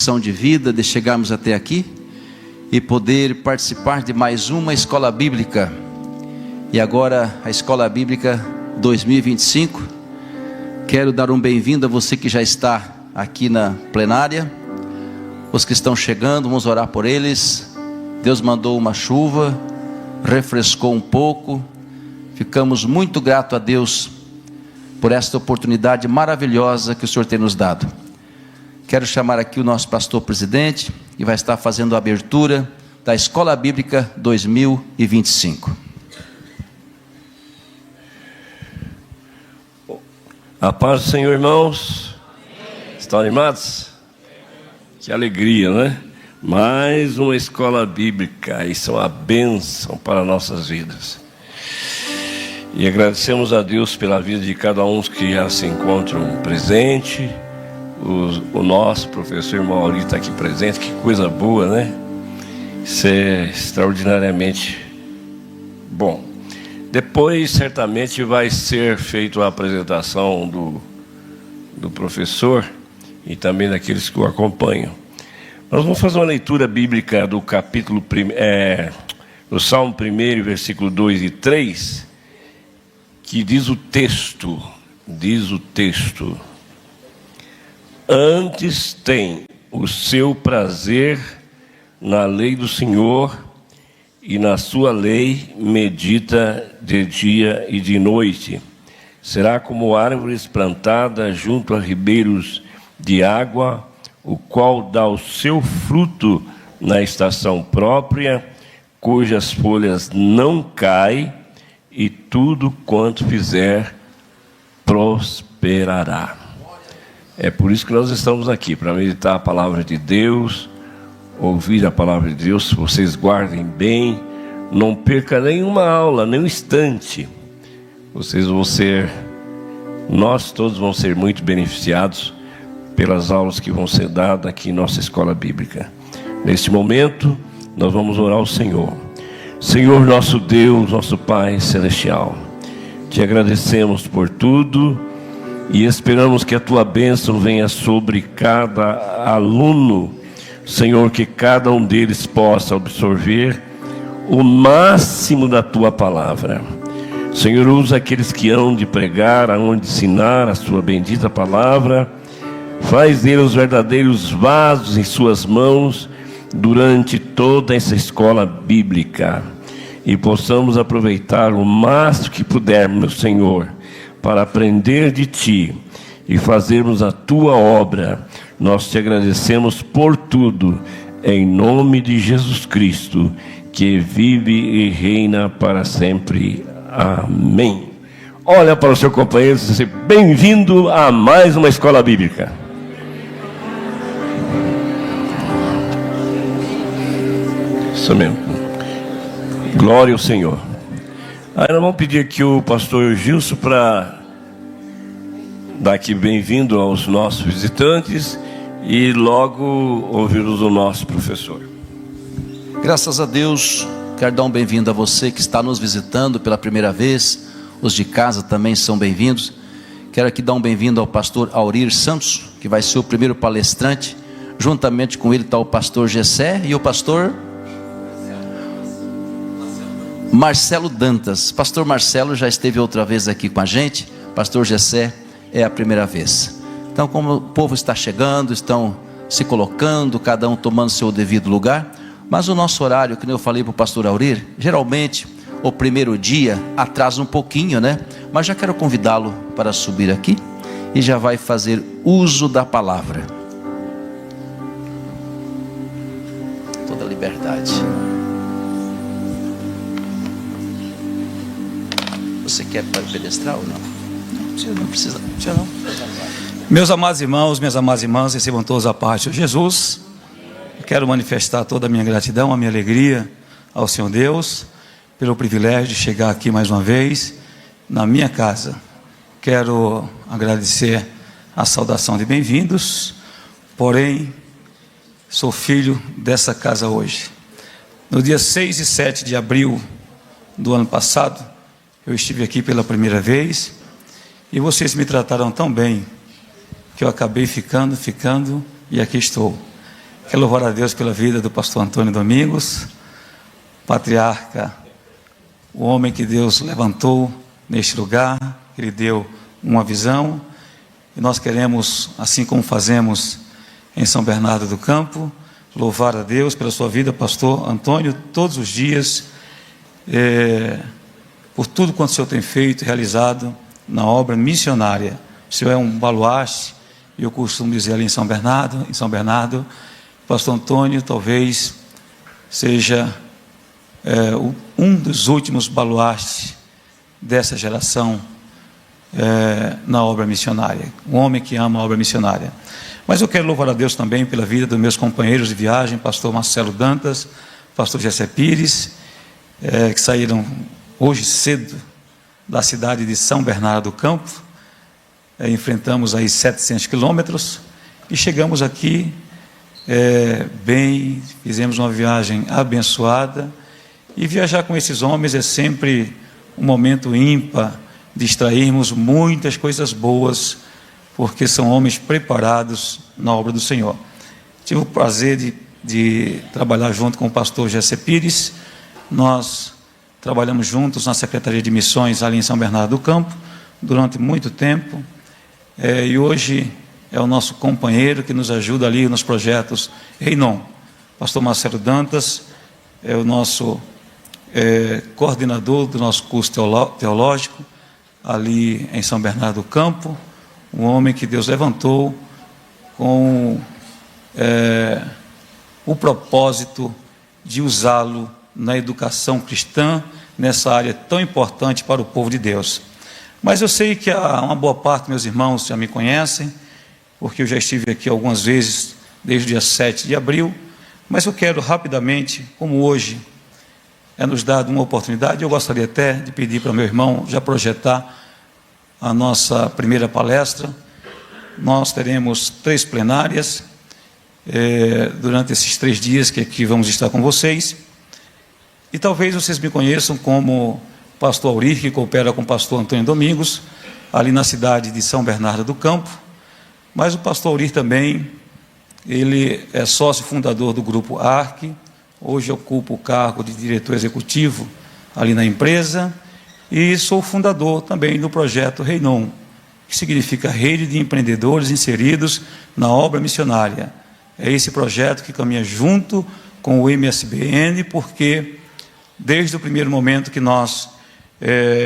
De vida, de chegarmos até aqui e poder participar de mais uma escola bíblica. E agora a escola bíblica 2025. Quero dar um bem-vindo a você que já está aqui na plenária, os que estão chegando, vamos orar por eles. Deus mandou uma chuva, refrescou um pouco, ficamos muito gratos a Deus por esta oportunidade maravilhosa que o Senhor tem nos dado. Quero chamar aqui o nosso pastor presidente, que vai estar fazendo a abertura da Escola Bíblica 2025. A paz do Senhor, irmãos. Estão animados? Que alegria, né? Mais uma escola bíblica, isso é uma bênção para nossas vidas. E agradecemos a Deus pela vida de cada um que já se encontram presente. O nosso professor Mauri está aqui presente, que coisa boa, né? Isso é extraordinariamente bom. Depois, certamente, vai ser feita a apresentação do professor e também daqueles que o acompanham. Nós vamos fazer uma leitura bíblica do capítulo do Salmo 1, versículo 2 e 3, que diz o texto. Antes tem o seu prazer na lei do Senhor, e na sua lei medita de dia e de noite. Será como árvores plantadas junto a ribeiros de água, o qual dá o seu fruto na estação própria, cujas folhas não caem, e tudo quanto fizer prosperará. É por isso que nós estamos aqui, para meditar a palavra de Deus, ouvir a palavra de Deus. Vocês guardem bem, não perca nenhuma aula, nem um instante. Nós todos vamos ser muito beneficiados pelas aulas que vão ser dadas aqui em nossa escola bíblica. Neste momento, nós vamos orar ao Senhor. Senhor, nosso Deus, nosso Pai Celestial, te agradecemos por tudo, e esperamos que a tua bênção venha sobre cada aluno, Senhor, que cada um deles possa absorver o máximo da tua palavra. Senhor, usa aqueles que hão de pregar, hão de ensinar a sua bendita palavra. Faz deles os verdadeiros vasos em suas mãos durante toda essa escola bíblica, e possamos aproveitar o máximo que pudermos, Senhor, para aprender de Ti e fazermos a Tua obra. Nós Te agradecemos por tudo, em nome de Jesus Cristo, que vive e reina para sempre. Amém. Olha para o seu companheiro e diz: bem-vindo a mais uma escola bíblica. Isso mesmo. Glória ao Senhor. Aí nós vamos pedir aqui o pastor Gilson para dar aqui bem-vindo aos nossos visitantes e logo ouvirmos o nosso professor. Graças a Deus, quero dar um bem-vindo a você que está nos visitando pela primeira vez. Os de casa também são bem-vindos. Quero aqui dar um bem-vindo ao pastor Aurir Santos, que vai ser o primeiro palestrante. Juntamente com ele está o pastor Gessé e o pastor Marcelo Dantas. Pastor Marcelo já esteve outra vez aqui com a gente. Pastor Gessé é a primeira vez. Então, como o povo está chegando, estão se colocando, cada um tomando seu devido lugar. Mas o nosso horário, que eu falei para o pastor Aurir, geralmente o primeiro dia atrasa um pouquinho, né? Mas já quero convidá-lo para subir aqui e já vai fazer uso da palavra. Toda liberdade. Você quer para o pedestral ou não? Não precisa não. Meus amados irmãos, minhas amadas irmãs, recebam todos a paz de Jesus. Quero manifestar toda a minha gratidão, a minha alegria ao Senhor Deus, pelo privilégio de chegar aqui mais uma vez, na minha casa. Quero agradecer a saudação de bem-vindos, porém, sou filho dessa casa hoje. No dia 6 e 7 de abril do ano passado, eu estive aqui pela primeira vez, e vocês me trataram tão bem, que eu acabei ficando, e aqui estou. Quero louvar a Deus pela vida do pastor Antônio Domingos, patriarca, o homem que Deus levantou neste lugar, que Ele deu uma visão, e nós queremos, assim como fazemos em São Bernardo do Campo, louvar a Deus pela sua vida, pastor Antônio, todos os dias, por tudo quanto o Senhor tem feito e realizado na obra missionária. O Senhor é um baluarte, e eu costumo dizer ali em São Bernardo, pastor Antônio talvez seja um dos últimos baluartes dessa geração na obra missionária, um homem que ama a obra missionária. Mas eu quero louvar a Deus também pela vida dos meus companheiros de viagem, pastor Marcelo Dantas, pastor Jessé Pires, que saíram hoje cedo da cidade de São Bernardo do Campo. Enfrentamos aí 700 quilômetros e chegamos aqui bem, fizemos uma viagem abençoada, e viajar com esses homens é sempre um momento ímpar de extrairmos muitas coisas boas, porque são homens preparados na obra do Senhor. Tive o prazer de trabalhar junto com o pastor Jessé Pires. Nós trabalhamos juntos na Secretaria de Missões ali em São Bernardo do Campo durante muito tempo, e hoje é o nosso companheiro que nos ajuda ali nos projetos Reinon. Pastor Marcelo Dantas é o nosso coordenador do nosso curso teológico ali em São Bernardo do Campo, um homem que Deus levantou com o propósito de usá-lo na educação cristã, nessa área tão importante para o povo de Deus. Mas eu sei que uma boa parte, meus irmãos, já me conhecem, porque eu já estive aqui algumas vezes, desde o dia 7 de abril, mas eu quero rapidamente, como hoje é nos dado uma oportunidade, eu gostaria até de pedir para o meu irmão já projetar a nossa primeira palestra. Nós teremos 3 plenárias durante esses 3 dias que aqui vamos estar com vocês, e talvez vocês me conheçam como pastor Aurir, que coopera com o pastor Antônio Domingos, ali na cidade de São Bernardo do Campo. Mas o pastor Aurir também, ele é sócio fundador do grupo ARC, hoje ocupo o cargo de diretor executivo ali na empresa, e sou fundador também do projeto Reinon, que significa Rede de Empreendedores Inseridos na Obra Missionária. É esse projeto que caminha junto com o MSBN, porque desde o primeiro momento que nós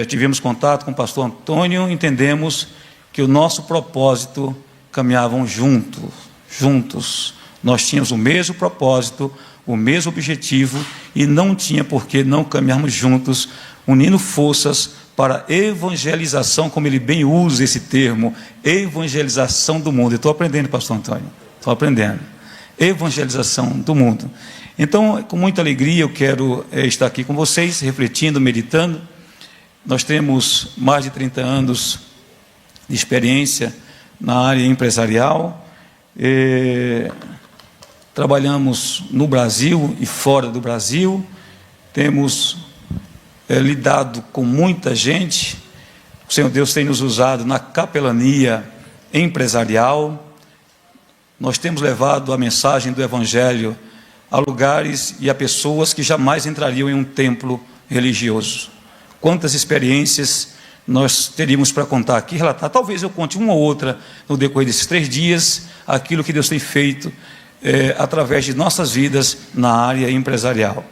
tivemos contato com o pastor Antônio, entendemos que o nosso propósito caminhavam juntos. Nós tínhamos o mesmo propósito, o mesmo objetivo, e não tinha por que não caminharmos juntos, unindo forças para evangelização, como ele bem usa esse termo, evangelização do mundo. Eu estou aprendendo, pastor Antônio, estou aprendendo. Evangelização do mundo. Então, com muita alegria, eu quero estar aqui com vocês, refletindo, meditando. Nós temos mais de 30 anos de experiência na área empresarial, trabalhamos no Brasil e fora do Brasil, temos lidado com muita gente. O Senhor Deus tem nos usado na capelania empresarial. Nós temos levado a mensagem do Evangelho a lugares e a pessoas que jamais entrariam em um templo religioso. Quantas experiências nós teríamos para contar aqui, relatar. Talvez eu conte uma ou outra no decorrer desses 3 dias, aquilo que Deus tem feito através de nossas vidas na área empresarial.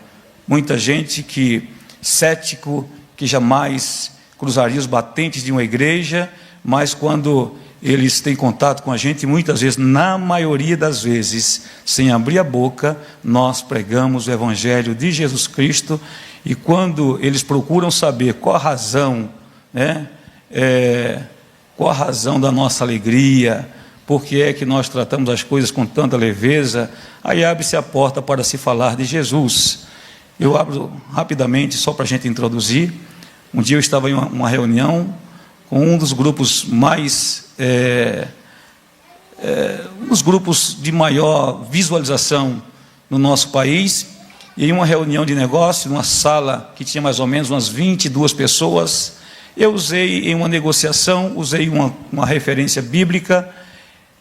Muita gente cético, que jamais cruzaria os batentes de uma igreja, mas quando eles têm contato com a gente, muitas vezes, na maioria das vezes, sem abrir a boca, nós pregamos o Evangelho de Jesus Cristo, e quando eles procuram saber qual a razão, qual a razão da nossa alegria, por que é que nós tratamos as coisas com tanta leveza, aí abre-se a porta para se falar de Jesus. Eu abro rapidamente, só para a gente introduzir. Um dia eu estava em uma reunião com um dos grupos os grupos de maior visualização no nosso país, e em uma reunião de negócio, numa sala que tinha mais ou menos umas 22 pessoas, eu usei em uma negociação, uma referência bíblica,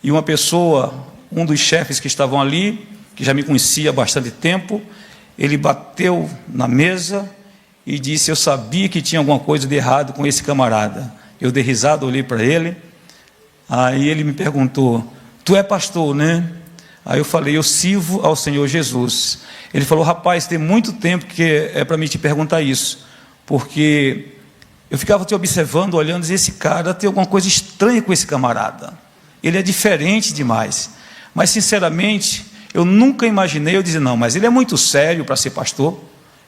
e uma pessoa, um dos chefes que estavam ali, que já me conhecia há bastante tempo, ele bateu na mesa e disse: eu sabia que tinha alguma coisa de errado com esse camarada. Eu dei risada, olhei para ele, aí ele me perguntou: tu é pastor, né? Aí eu falei: eu sirvo ao Senhor Jesus. Ele falou: rapaz, tem muito tempo que é para mim te perguntar isso, porque eu ficava te observando, olhando, e esse cara tem alguma coisa estranha com esse camarada, ele é diferente demais. Mas sinceramente, eu nunca imaginei, eu dizia: não, mas ele é muito sério para ser pastor,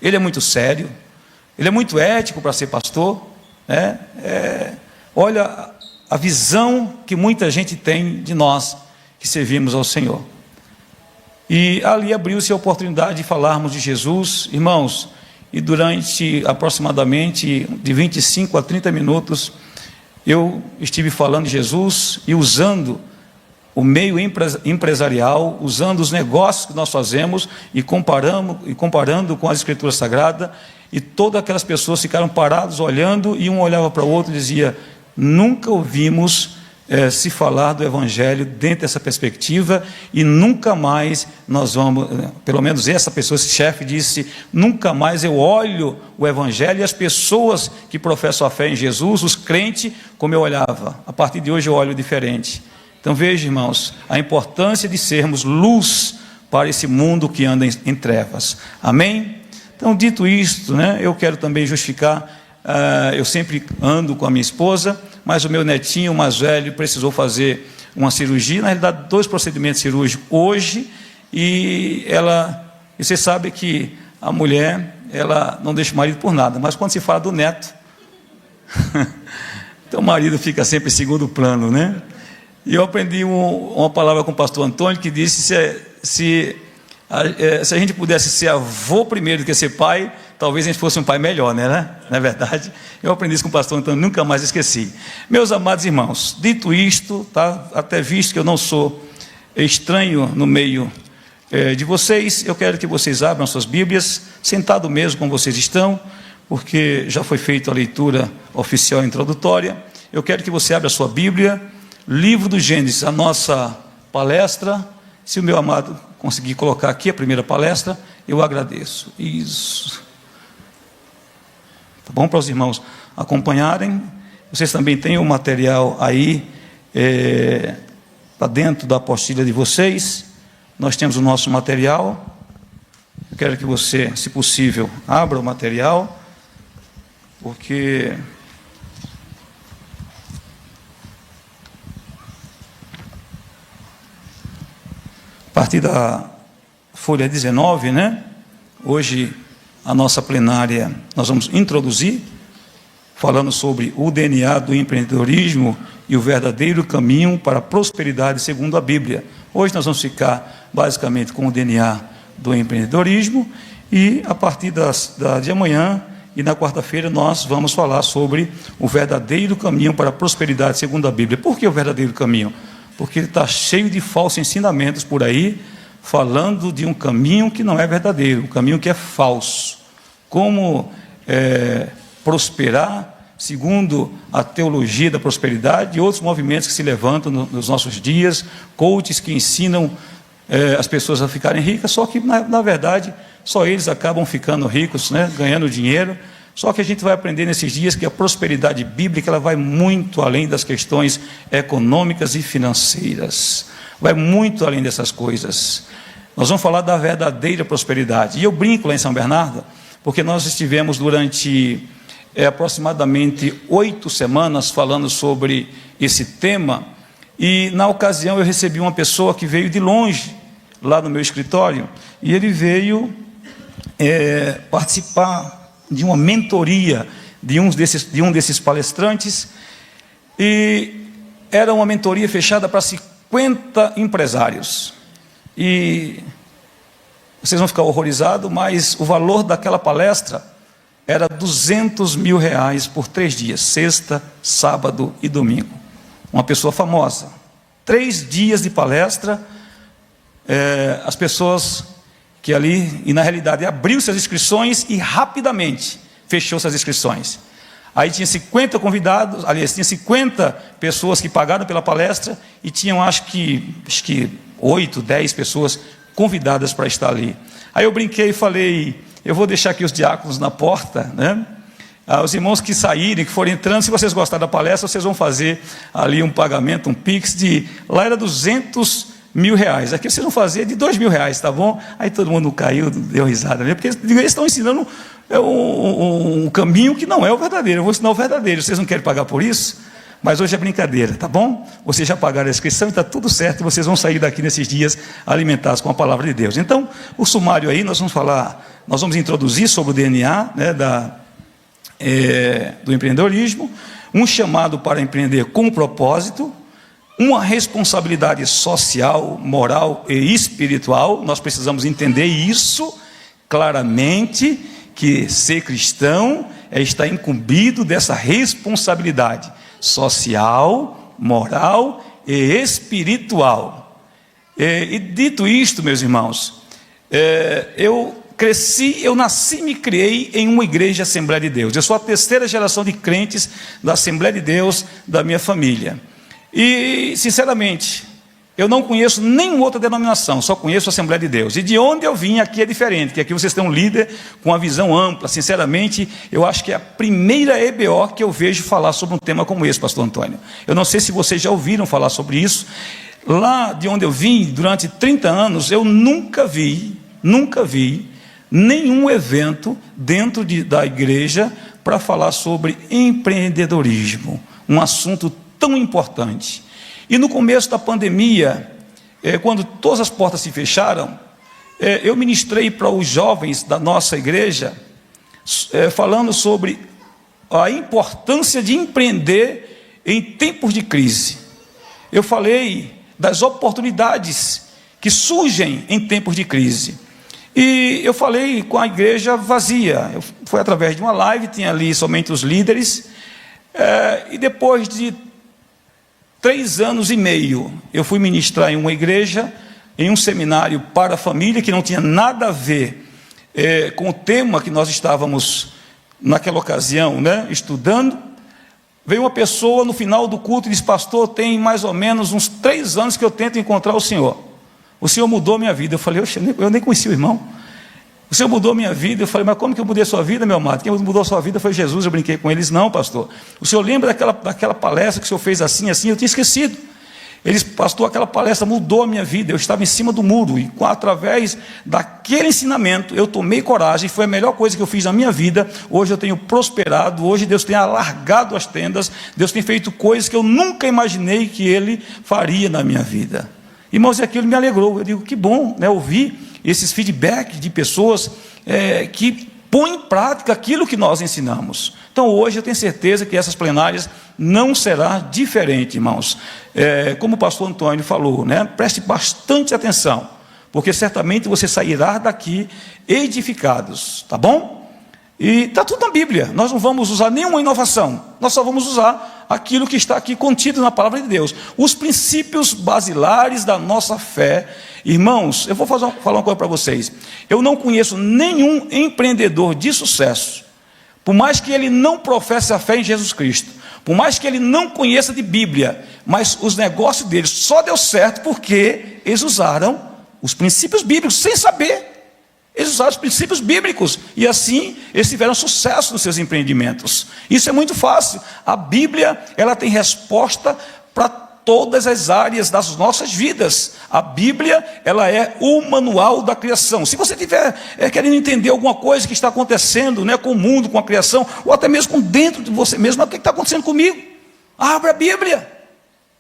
ele é muito sério, ele é muito ético para ser pastor, né? Olha a visão que muita gente tem de nós que servimos ao Senhor. E ali abriu-se a oportunidade de falarmos de Jesus, irmãos, e durante aproximadamente de 25 a 30 minutos, eu estive falando de Jesus e usando o meio empresarial, usando os negócios que nós fazemos e comparando com a Escritura Sagrada, e todas aquelas pessoas ficaram paradas olhando, e um olhava para o outro e dizia: nunca ouvimos se falar do Evangelho dentro dessa perspectiva, e nunca mais nós vamos, pelo menos essa pessoa, esse chefe disse: nunca mais eu olho o Evangelho e as pessoas que professam a fé em Jesus, os crentes, como eu olhava. A partir de hoje eu olho diferente. Então veja, irmãos, a importância de sermos luz para esse mundo que anda em trevas. Amém? Então, dito isto, né, eu quero também justificar, eu sempre ando com a minha esposa, mas o meu netinho mais velho precisou fazer uma cirurgia, na realidade 2 procedimentos cirúrgicos hoje, e você sabe que a mulher, ela não deixa o marido por nada, mas quando se fala do neto, então o marido fica sempre em segundo plano, né? E eu aprendi uma palavra com o pastor Antônio, que disse: se a gente pudesse ser avô primeiro do que ser pai, talvez a gente fosse um pai melhor, né? Não é verdade? Eu aprendi isso com o pastor Antônio, nunca mais esqueci. Meus amados irmãos, dito isto, tá? Até visto que eu não sou estranho no meio de vocês, eu quero que vocês abram suas Bíblias, sentado mesmo como vocês estão, porque já foi feita a leitura oficial introdutória. Eu quero que você abra a sua Bíblia, livro do Gênesis, a nossa palestra. Se o meu amado conseguir colocar aqui a primeira palestra, eu agradeço. Isso. Tá bom, para os irmãos acompanharem. Vocês também têm o material aí, para dentro da apostila de vocês. Nós temos o nosso material. Eu quero que você, se possível, abra o material, porque a partir da folha 19, né? Hoje, a nossa plenária, nós vamos introduzir, falando sobre o DNA do empreendedorismo e o verdadeiro caminho para a prosperidade segundo a Bíblia. Hoje nós vamos ficar, basicamente, com o DNA do empreendedorismo, e a partir de amanhã e na quarta-feira nós vamos falar sobre o verdadeiro caminho para a prosperidade segundo a Bíblia. Por que o verdadeiro caminho? Porque ele está cheio de falsos ensinamentos por aí, falando de um caminho que não é verdadeiro, um caminho que é falso. Como prosperar segundo a teologia da prosperidade e outros movimentos que se levantam nos nossos dias, coaches que ensinam as pessoas a ficarem ricas, só que na verdade só eles acabam ficando ricos, né, ganhando dinheiro. Só que a gente vai aprender nesses dias que a prosperidade bíblica ela vai muito além das questões econômicas e financeiras, vai muito além dessas coisas. Nós vamos falar da verdadeira prosperidade. E eu brinco lá em São Bernardo, porque nós estivemos durante aproximadamente 8 semanas falando sobre esse tema, e na ocasião eu recebi uma pessoa que veio de longe, lá no meu escritório, e ele veio participar de uma mentoria de um desses palestrantes, e era uma mentoria fechada para 50 empresários, e vocês vão ficar horrorizados, mas o valor daquela palestra era R$200 mil por 3 dias, sexta, sábado e domingo. Uma pessoa famosa, 3 dias de palestra, as pessoas que ali, e na realidade abriu-se as inscrições e rapidamente fechou-se as inscrições. Aí tinha 50 convidados, aliás, tinha 50 pessoas que pagaram pela palestra, e tinham acho que 8, 10 pessoas convidadas para estar ali. Aí eu brinquei e falei, eu vou deixar aqui os diáconos na porta, né? Os irmãos que saírem, que forem entrando, se vocês gostarem da palestra, vocês vão fazer ali um pagamento, um Pix lá era 200 mil reais, aqui vocês vão fazer de 2 mil reais, tá bom? Aí todo mundo caiu, deu risada, porque eles estão ensinando um caminho que não é o verdadeiro. Eu vou ensinar o verdadeiro, vocês não querem pagar por isso? Mas hoje é brincadeira, tá bom? Vocês já pagaram a inscrição e está tudo certo, e vocês vão sair daqui nesses dias alimentados com a palavra de Deus. Então, o sumário aí, nós vamos introduzir sobre o DNA, né, do empreendedorismo, um chamado para empreender com propósito, uma responsabilidade social, moral e espiritual. Nós precisamos entender isso claramente, que ser cristão é estar incumbido dessa responsabilidade social, moral e espiritual. E dito isto, meus irmãos, eu nasci e me criei em uma igreja Assembleia de Deus. Eu sou a terceira geração de crentes da Assembleia de Deus da minha família. E, sinceramente, eu não conheço nenhuma outra denominação, só conheço a Assembleia de Deus. E de onde eu vim aqui é diferente, que aqui vocês têm um líder com uma visão ampla. Sinceramente, eu acho que é a primeira EBO que eu vejo falar sobre um tema como esse, pastor Antônio. Eu não sei se vocês já ouviram falar sobre isso. Lá de onde eu vim, durante 30 anos, eu nunca vi nenhum evento dentro da igreja para falar sobre empreendedorismo, um assunto tão importante. E no começo da pandemia, quando todas as portas se fecharam, eu ministrei para os jovens da nossa igreja, falando sobre a importância de empreender em tempos de crise. Eu falei das oportunidades que surgem em tempos de crise. E eu falei com a igreja vazia. Foi através de uma live, tinha ali somente os líderes. E depois de 3 anos e meio, eu fui ministrar em uma igreja, em um seminário para a família, que não tinha nada a ver com o tema que nós estávamos, naquela ocasião, né, estudando. Veio uma pessoa no final do culto e disse: pastor, tem mais ou menos uns 3 anos que eu tento encontrar o senhor. O senhor mudou minha vida. Eu falei: eu nem conheci o irmão. O senhor mudou minha vida. Eu falei: mas como que eu mudei a sua vida, meu amado? Quem mudou a sua vida foi Jesus. Eu brinquei com eles: não, pastor. O senhor lembra daquela palestra que o senhor fez assim, assim? Eu tinha esquecido. Eles: pastor, aquela palestra mudou a minha vida. Eu estava em cima do muro e através daquele ensinamento eu tomei coragem. Foi a melhor coisa que eu fiz na minha vida. Hoje eu tenho prosperado. Hoje Deus tem alargado as tendas. Deus tem feito coisas que eu nunca imaginei que Ele faria na minha vida. Irmãos, e aquilo me alegrou. Eu digo: que bom, né, ouvir esses feedbacks de pessoas que põem em prática aquilo que nós ensinamos. Então hoje eu tenho certeza que essas plenárias não será diferente, irmãos. Como o pastor Antônio falou, né, preste bastante atenção, porque certamente você sairá daqui edificados, tá bom? E está tudo na Bíblia. Nós não vamos usar nenhuma inovação, nós só vamos usar aquilo que está aqui contido na palavra de Deus, os princípios basilares da nossa fé. Irmãos, eu vou falar uma coisa para vocês. Eu não conheço nenhum empreendedor de sucesso, por mais que ele não professe a fé em Jesus Cristo, por mais que ele não conheça de Bíblia, mas os negócios deles só deu certo porque eles usaram os princípios bíblicos, sem saber. Eles usaram os princípios bíblicos, e assim eles tiveram sucesso nos seus empreendimentos. Isso é muito fácil. A Bíblia, ela tem resposta para todas as áreas das nossas vidas. A Bíblia, ela é o manual da criação. Se você estiver querendo entender alguma coisa que está acontecendo, né, com o mundo, com a criação, ou até mesmo com dentro de você mesmo, mas o que está acontecendo comigo? Abra a Bíblia,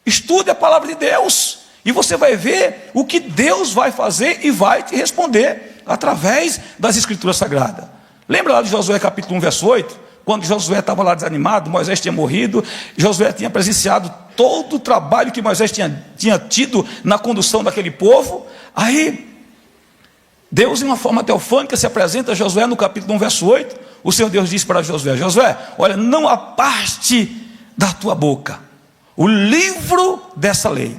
estude a palavra de Deus, e você vai ver o que Deus vai fazer e vai te responder através das Escrituras Sagradas. Lembra lá de Josué capítulo 1, verso 8? Quando Josué estava lá desanimado, Moisés tinha morrido, Josué tinha presenciado todo o trabalho que Moisés tinha tido na condução daquele povo. Aí, Deus, em uma forma teofânica, se apresenta a Josué no capítulo 1, verso 8. O Senhor Deus disse para Josué: Josué, olha, não aparte da tua boca o livro dessa lei,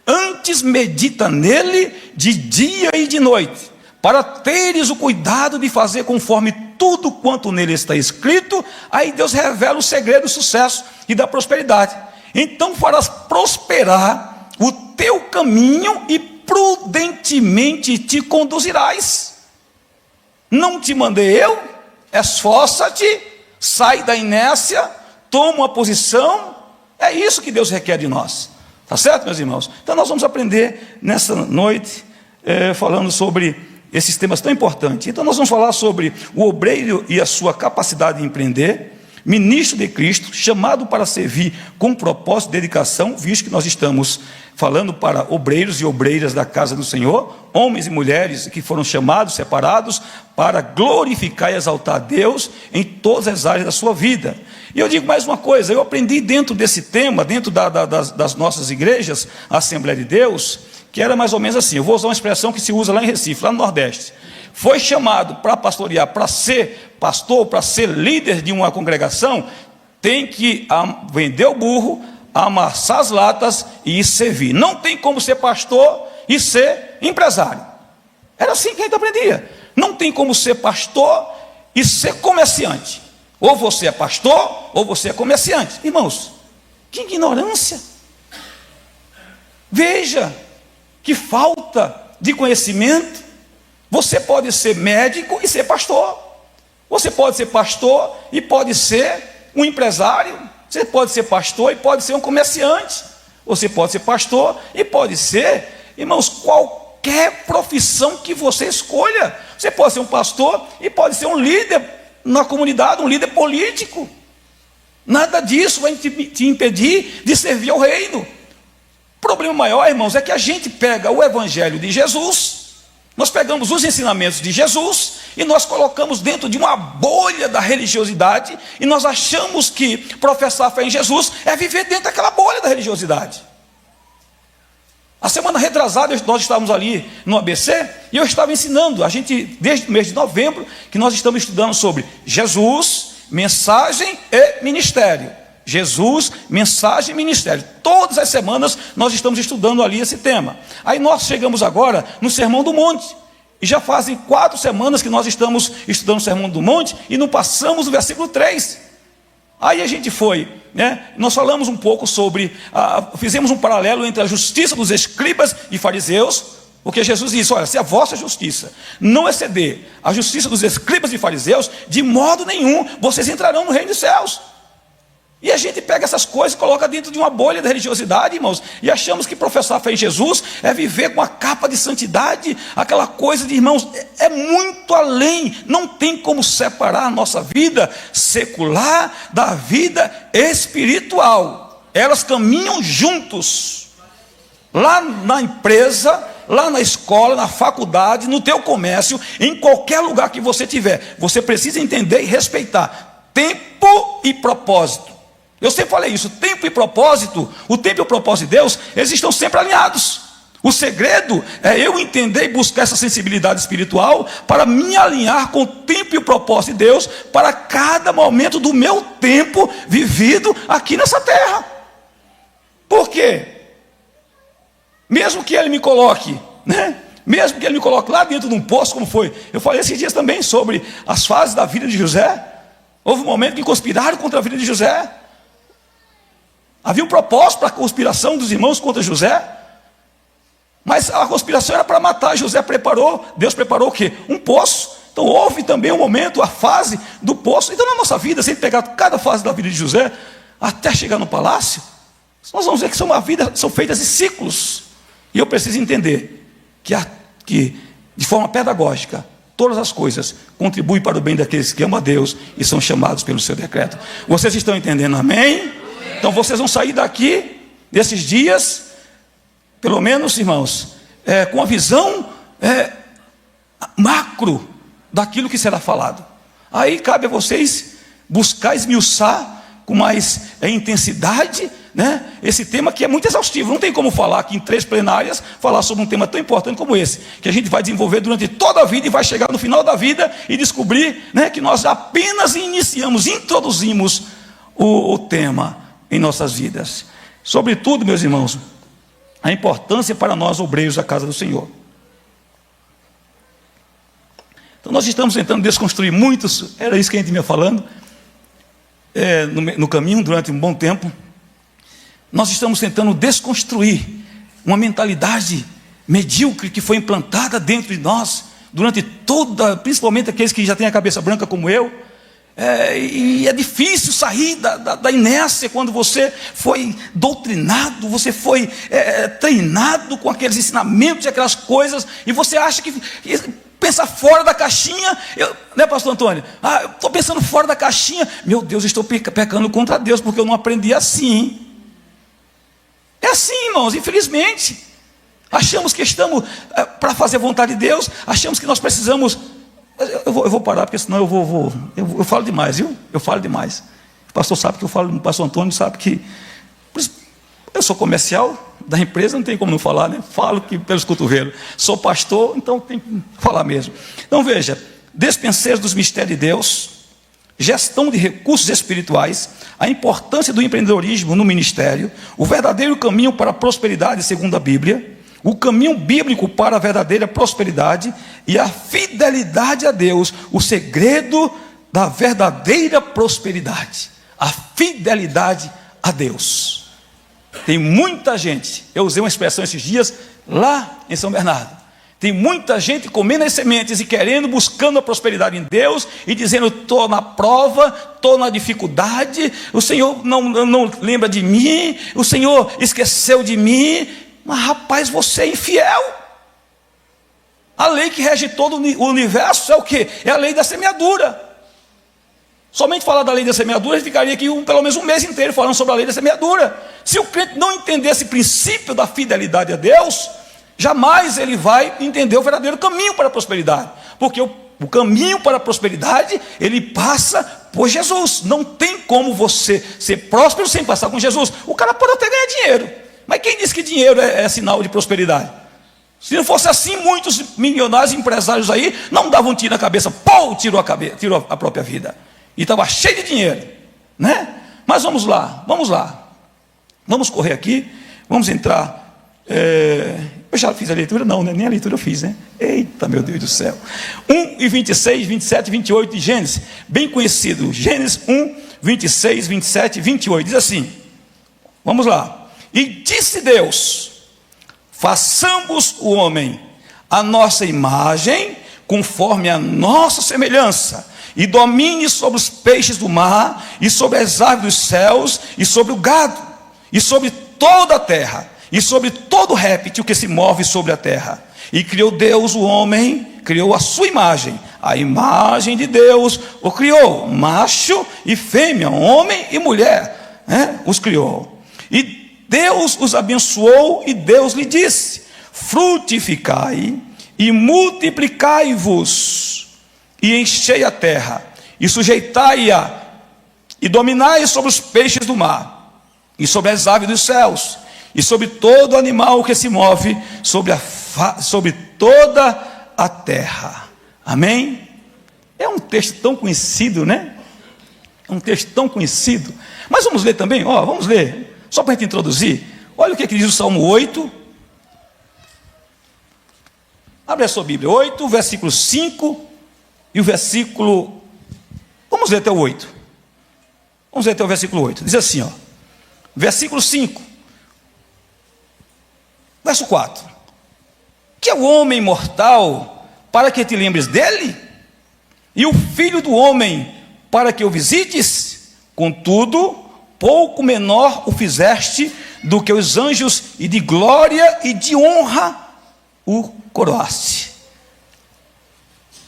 antes medita nele de dia e de noite, para teres o cuidado de fazer conforme tudo quanto nele está escrito. Aí Deus revela o segredo do sucesso e da prosperidade. Então farás prosperar o teu caminho e prudentemente te conduzirás. Não te mandei eu? Esforça-te, sai da inércia, toma uma posição. É isso que Deus requer de nós. Tá certo, meus irmãos? Então nós vamos aprender nessa noite, falando sobre esses temas tão importantes. Então nós vamos falar sobre o obreiro e a sua capacidade de empreender, ministro de Cristo, chamado para servir com propósito e dedicação, visto que nós estamos falando para obreiros e obreiras da casa do Senhor, homens e mulheres que foram chamados, separados, para glorificar e exaltar a Deus em todas as áreas da sua vida. E eu digo mais uma coisa, eu aprendi dentro desse tema, dentro das nossas igrejas, a Assembleia de Deus, que era mais ou menos assim, eu vou usar uma expressão que se usa lá em Recife, lá no Nordeste. Foi chamado para pastorear, para ser pastor, para ser líder de uma congregação, tem que vender o burro, amassar as latas e servir. Não tem como ser pastor e ser empresário. Era assim que a gente aprendia. Não tem como ser pastor e ser comerciante. Ou você é pastor, ou você é comerciante. Irmãos, que ignorância. Veja que falta de conhecimento. Você pode ser médico e ser pastor. Você pode ser pastor e pode ser um empresário. Você pode ser pastor e pode ser um comerciante. Você pode ser pastor e pode ser, irmãos, qualquer profissão que você escolha. Você pode ser um pastor e pode ser um líder na comunidade, um líder político. Nada disso vai te impedir de servir ao reino. O problema maior, irmãos, é que a gente pega o evangelho de Jesus, nós pegamos os ensinamentos de Jesus e nós colocamos dentro de uma bolha da religiosidade e nós achamos que professar a fé em Jesus é viver dentro daquela bolha da religiosidade. A semana retrasada nós estávamos ali no ABC e eu estava ensinando, a gente desde o mês de novembro que nós estamos estudando sobre Jesus, mensagem e ministério. Jesus, mensagem e ministério. Todas as semanas nós estamos estudando ali esse tema. Aí nós chegamos agora no Sermão do Monte. E já fazem 4 semanas que nós estamos estudando o Sermão do Monte e não passamos no versículo 3. Aí a gente foi, nós falamos um pouco sobre, fizemos um paralelo entre a justiça dos escribas e fariseus, porque Jesus disse, olha, se a vossa justiça não exceder a justiça dos escribas e fariseus, de modo nenhum vocês entrarão no reino dos céus. E a gente pega essas coisas e coloca dentro de uma bolha da religiosidade, irmãos, e achamos que professar a fé em Jesus é viver com a capa de santidade, aquela coisa de, irmãos, é muito além. Não tem como separar a nossa vida secular da vida espiritual. Elas caminham juntos. Lá na empresa, lá na escola, na faculdade, no teu comércio, em qualquer lugar que você tiver, você precisa entender e respeitar tempo e propósito. Eu sempre falei isso, tempo e propósito, o tempo e o propósito de Deus, eles estão sempre alinhados. O segredo é eu entender e buscar essa sensibilidade espiritual para me alinhar com o tempo e o propósito de Deus para cada momento do meu tempo vivido aqui nessa terra. Por quê? Mesmo que Ele me coloque, mesmo que Ele me coloque lá dentro de um poço, como foi, eu falei esses dias também sobre as fases da vida de José. Houve um momento que conspiraram contra a vida de José. Havia um propósito para a conspiração dos irmãos contra José, mas a conspiração era para matar. José preparou, Deus preparou o quê? Um poço. Então houve também um momento, a fase do poço. Então na nossa vida, se a gente pegar cada fase da vida de José, até chegar no palácio, nós vamos ver que são feitas de ciclos. E eu preciso entender que de forma pedagógica, todas as coisas contribuem para o bem daqueles que amam a Deus e são chamados pelo seu decreto. Vocês estão entendendo, amém? Então vocês vão sair daqui, desses dias, pelo menos, irmãos, com a visão macro daquilo que será falado. Aí cabe a vocês buscar esmiuçar com mais intensidade, esse tema que é muito exaustivo. Não tem como falar aqui em 3 plenárias, falar sobre um tema tão importante como esse, que a gente vai desenvolver durante toda a vida e vai chegar no final da vida e descobrir que nós apenas introduzimos o tema em nossas vidas. Sobretudo, meus irmãos, a importância para nós obreiros da casa do Senhor. Então nós estamos tentando desconstruir muitos, era isso que a gente vinha falando, no caminho durante um bom tempo. Nós estamos tentando desconstruir uma mentalidade medíocre que foi implantada dentro de nós, durante toda, principalmente aqueles que já têm a cabeça branca como eu. E é difícil sair da inércia quando você foi doutrinado, você foi treinado com aqueles ensinamentos e aquelas coisas, e você acha que pensar fora da caixinha, né, pastor Antônio? Eu estou pensando fora da caixinha, meu Deus, estou pecando contra Deus, porque eu não aprendi assim. É assim, irmãos, infelizmente. Achamos que estamos para fazer a vontade de Deus, achamos que nós precisamos. Eu vou parar, porque senão eu falo demais, viu? Eu falo demais. O pastor sabe que eu falo, o pastor Antônio sabe que eu sou comercial da empresa, não tem como não falar, né? Falo que pelos cotovelos. Sou pastor, então tem que falar mesmo. Então veja, despenseiros dos mistérios de Deus, gestão de recursos espirituais, a importância do empreendedorismo no ministério, o verdadeiro caminho para a prosperidade segundo a Bíblia, o caminho bíblico para a verdadeira prosperidade e a fidelidade a Deus, o segredo da verdadeira prosperidade, a fidelidade a Deus. Tem muita gente, eu usei uma expressão esses dias lá em São Bernardo, tem muita gente comendo as sementes e querendo, buscando a prosperidade em Deus e dizendo: estou na prova, estou na dificuldade, o Senhor não lembra de mim, o Senhor esqueceu de mim. Mas rapaz, você é infiel. A lei que rege todo o universo é o quê? É a lei da semeadura. Somente falar da lei da semeadura, a gente ficaria aqui pelo menos um mês inteiro falando sobre a lei da semeadura. Se o crente não entender esse princípio da fidelidade a Deus, jamais ele vai entender o verdadeiro caminho para a prosperidade. Porque o caminho para a prosperidade, ele passa por Jesus. Não tem como você ser próspero sem passar com Jesus. O cara pode até ganhar dinheiro, mas quem diz que dinheiro é sinal de prosperidade? Se não fosse assim, muitos milionários empresários aí não davam um tiro na cabeça, tirou a própria vida. E estava cheio de dinheiro, né? Mas vamos lá. Vamos correr aqui, vamos entrar. Eu já fiz a leitura? Não, né? Nem a leitura eu fiz, né? Eita, meu Deus do céu. 1 e 26, 27 e 28 de Gênesis, bem conhecido. Gênesis 1, 26, 27 e 28, diz assim, vamos lá. E disse Deus: façamos o homem à nossa imagem, conforme a nossa semelhança, e domine sobre os peixes do mar, e sobre as aves dos céus, e sobre o gado, e sobre toda a terra, e sobre todo réptil que se move sobre a terra. E criou Deus o homem, criou a sua imagem, a imagem de Deus o criou, macho e fêmea, homem e mulher, os criou. E Deus os abençoou, e Deus lhe disse: frutificai e multiplicai-vos, e enchei a terra, e sujeitai-a, e dominai sobre os peixes do mar, e sobre as aves dos céus, e sobre todo animal que se move sobre toda a terra. Amém? É um texto tão conhecido, né? É um texto tão conhecido. Mas vamos ler também, vamos ler. Só para a gente introduzir, olha o que diz o Salmo 8. Abre a sua Bíblia, 8, versículo 5 e o versículo... Vamos ler até o 8. Vamos ler até o versículo 8. Diz assim, versículo 5, verso 4. Que é o homem mortal para que te lembres dele? E o filho do homem para que o visites? Contudo, pouco menor o fizeste do que os anjos, e de glória e de honra o coroaste.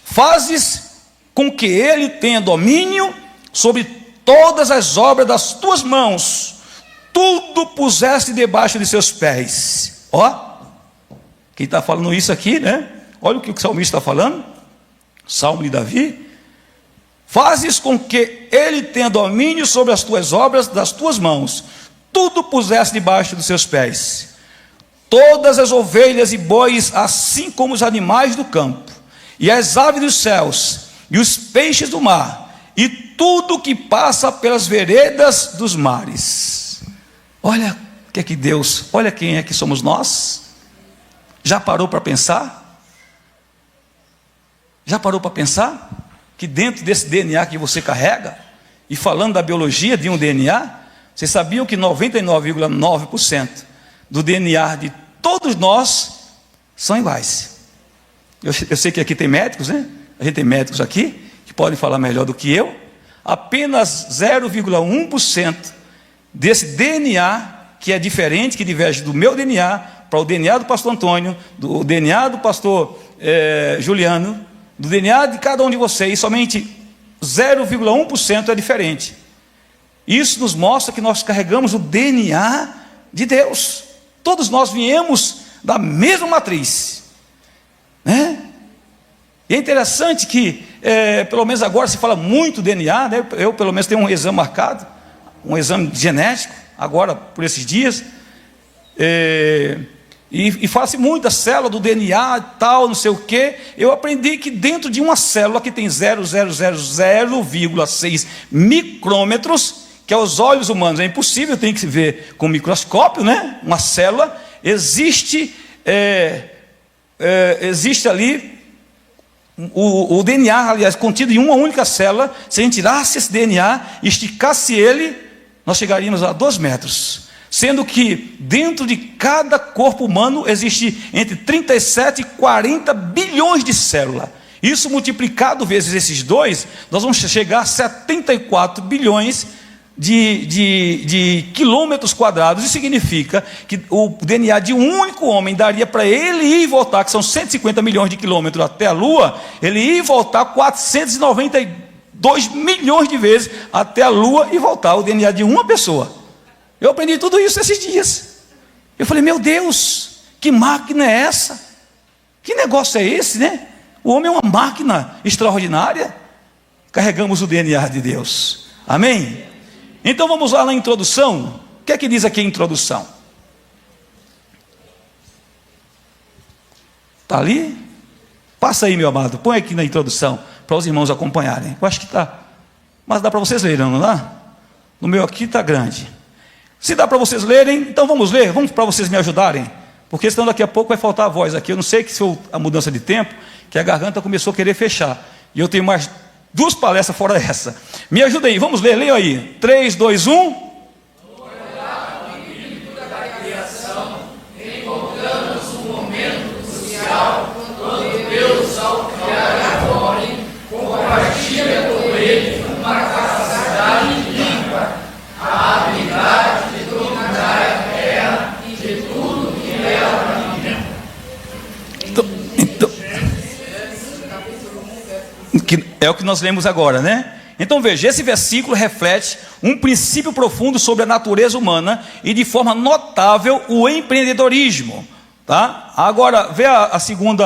Fazes com que ele tenha domínio sobre todas as obras das tuas mãos, tudo puseste debaixo de seus pés. Quem está falando isso aqui, né? Olha o que o salmista está falando, Salmo de Davi. Fazes com que ele tenha domínio sobre as tuas obras das tuas mãos, tudo puseste debaixo dos seus pés. Todas as ovelhas e bois, assim como os animais do campo, e as aves dos céus, e os peixes do mar, e tudo que passa pelas veredas dos mares. Olha o que é que Deus, olha quem é que somos nós. Já parou para pensar? Já parou para pensar? Que dentro desse DNA que você carrega, e falando da biologia de um DNA, vocês sabiam que 99,9% do DNA de todos nós são iguais. Eu sei que aqui tem médicos, né? A gente tem médicos aqui que podem falar melhor do que eu. Apenas 0,1% desse DNA que é diferente, que diverge do meu DNA para o DNA do pastor Antônio, do DNA do pastor Juliano, do DNA de cada um de vocês, somente 0,1% é diferente. Isso nos mostra que nós carregamos o DNA de Deus. Todos nós viemos da mesma matriz, né? E é interessante que, pelo menos agora se fala muito DNA, né? Eu pelo menos tenho um exame marcado, um exame genético, agora por esses dias, e fala-se muito da célula do DNA, tal, não sei o quê. Eu aprendi que dentro de uma célula que tem 0,000,6 micrômetros, que aos olhos humanos é impossível, tem que se ver com microscópio, né? Uma célula, existe ali o DNA, aliás, contido em uma única célula. Se a gente tirasse esse DNA e esticasse ele, nós chegaríamos a 2 metros. Sendo que dentro de cada corpo humano existe entre 37 e 40 bilhões de células. Isso multiplicado vezes esses 2, nós vamos chegar a 74 bilhões de quilômetros quadrados. Isso significa que o DNA de um único homem daria para ele ir e voltar, que são 150 milhões de quilômetros até a Lua, ele ir e voltar 492 milhões de vezes até a Lua e voltar, o DNA de uma pessoa. Eu aprendi tudo isso esses dias. Eu falei, meu Deus, que máquina é essa? Que negócio é esse, né? O homem é uma máquina extraordinária. Carregamos o DNA de Deus. Amém? Então vamos lá na introdução. O que é que diz aqui a introdução? Está ali? Passa aí, meu amado. Põe aqui na introdução para os irmãos acompanharem. Eu acho que está. Mas dá para vocês lerem, não dá? No meu aqui está grande. Se dá para vocês lerem, então vamos ler. Vamos para vocês me ajudarem. Porque senão daqui a pouco vai faltar a voz aqui. Eu não sei que se foi a mudança de tempo, que a garganta começou a querer fechar. E eu tenho mais 2 palestras fora essa. Me ajuda aí, vamos ler, leiam aí. 3, 2, 1. Que é o que nós lemos agora, né? Então veja, esse versículo reflete um princípio profundo sobre a natureza humana e de forma notável o empreendedorismo, tá? Agora, vê o segundo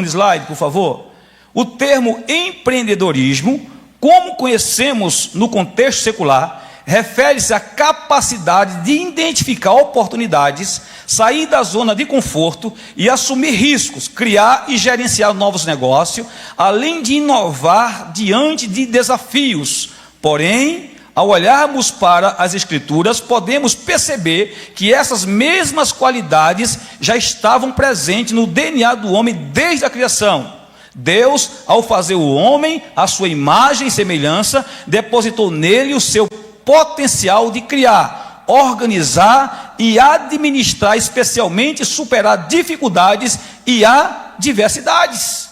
slide, por favor. O termo empreendedorismo, como conhecemos no contexto secular, refere-se à capacidade de identificar oportunidades, sair da zona de conforto e assumir riscos, criar e gerenciar novos negócios, além de inovar diante de desafios. Porém, ao olharmos para as Escrituras, podemos perceber que essas mesmas qualidades já estavam presentes no DNA do homem desde a criação. Deus, ao fazer o homem à sua imagem e semelhança, depositou nele o seu potencial de criar, organizar e administrar, especialmente superar dificuldades e adversidades.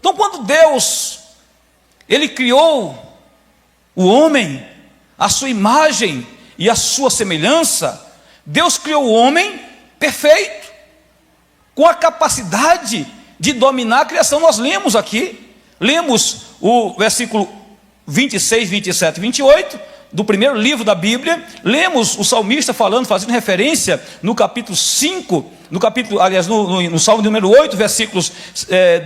Então, quando Deus, Ele criou o homem, a sua imagem e a sua semelhança, Deus criou o homem perfeito, com a capacidade de dominar a criação. Nós lemos o versículo 26, 27 e 28, do primeiro livro da Bíblia. Lemos o salmista fazendo referência no capítulo 5, no Salmo número 8, versículos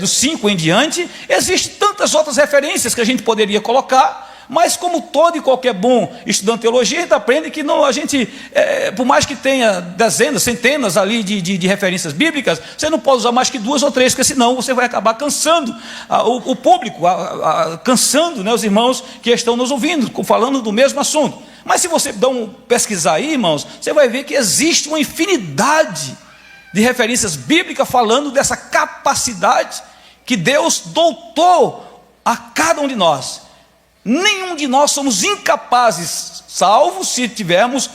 do 5 em diante. Existem tantas outras referências que a gente poderia colocar, mas como todo e qualquer bom estudante de teologia, a gente aprende que não, por mais que tenha dezenas, centenas ali de referências bíblicas, você não pode usar mais que 2 ou 3, porque senão você vai acabar cansando o público, cansando, né, os irmãos que estão nos ouvindo, falando do mesmo assunto. Mas se você pesquisar aí, irmãos, você vai ver que existe uma infinidade de referências bíblicas falando dessa capacidade que Deus dotou a cada um de nós. Nenhum de nós somos incapazes, salvo se tivermos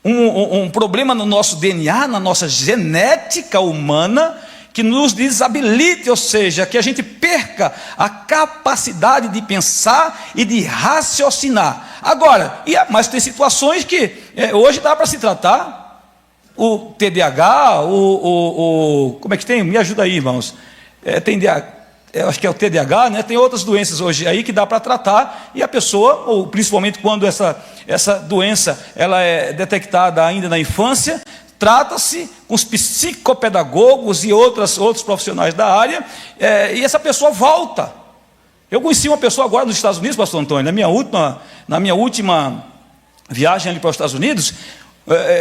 um problema no nosso DNA, na nossa genética humana, que nos desabilite, ou seja, que a gente perca a capacidade de pensar e de raciocinar. Agora, mas tem situações que hoje dá para se tratar, o TDAH, como é que tem? Me ajuda aí, irmãos. Tem eu acho que é o TDAH, né? Tem outras doenças hoje aí que dá para tratar, e a pessoa, ou principalmente quando essa doença ela é detectada ainda na infância, trata-se com os psicopedagogos e outros profissionais da área, e essa pessoa volta. Eu conheci uma pessoa agora nos Estados Unidos, pastor Antônio, na minha última viagem ali para os Estados Unidos,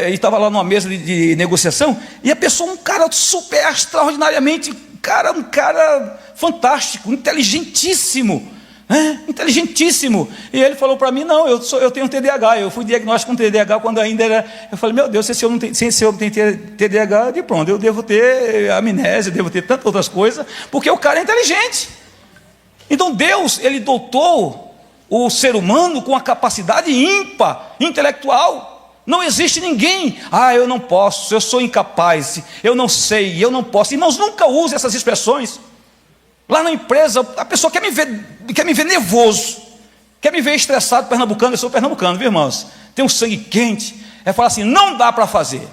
e estava lá numa mesa de negociação, e a pessoa, um cara super extraordinariamente, um cara fantástico, inteligentíssimo, inteligentíssimo. E ele falou para mim: não, eu tenho TDAH. Eu fui diagnosticado com TDAH quando ainda era. Eu falei: meu Deus, se esse homem tem TDAH, de pronto, eu devo ter amnésia, eu devo ter tantas outras coisas, porque o cara é inteligente. Então Deus, ele dotou o ser humano com a capacidade ímpar, intelectual. Não existe ninguém: eu não posso, eu sou incapaz, eu não sei, eu não posso. Irmãos, nunca use essas expressões. Lá na empresa, a pessoa quer me ver nervoso, quer me ver estressado, pernambucano. Eu sou pernambucano, viu, irmãos? Tem um sangue quente. Fala assim: não dá para fazer,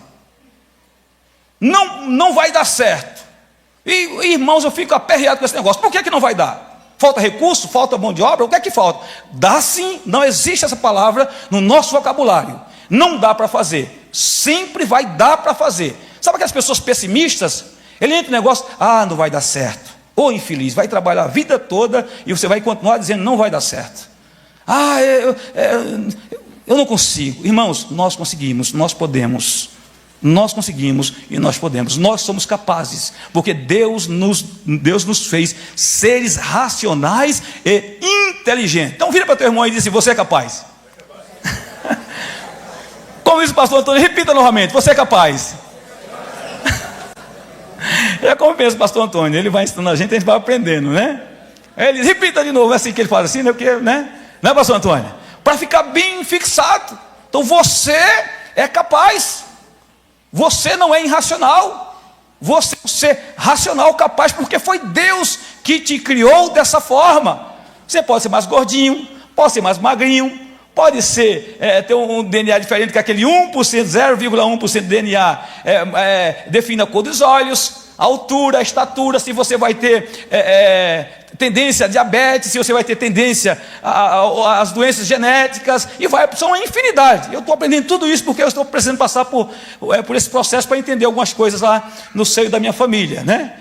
não vai dar certo. E irmãos, eu fico aperreado com esse negócio. Por que não vai dar? Falta recurso? Falta mão de obra? O que é que falta? Dá sim, não existe essa palavra no nosso vocabulário. Não dá para fazer, sempre vai dar para fazer. Sabe aquelas pessoas pessimistas? Ele entra no negócio: não vai dar certo. Ô infeliz, vai trabalhar a vida toda e você vai continuar dizendo: não vai dar certo. Eu não consigo. Irmãos, nós conseguimos, nós podemos. Nós conseguimos e nós podemos. Nós somos capazes, porque Deus nos fez seres racionais e inteligentes. Então vira para teu irmão e diz assim: você é capaz. Como diz o pastor Antônio, repita novamente: você é capaz. É como pensa o pastor Antônio, ele vai ensinando a gente vai aprendendo, né? Ele repita de novo, é assim que ele fala, assim, né? Porque, né? Não é, pastor Antônio? Para ficar bem fixado. Então você é capaz. Você não é irracional. Você é um ser racional, capaz, porque foi Deus que te criou dessa forma. Você pode ser mais gordinho, pode ser mais magrinho, pode ser, ter um DNA diferente, que aquele 1%, 0,1% de DNA define a cor dos olhos, a altura, a estatura, se você vai ter tendência a diabetes, se você vai ter tendência às doenças genéticas, e são uma infinidade. Eu estou aprendendo tudo isso porque eu estou precisando passar por esse processo para entender algumas coisas lá no seio da minha família, né?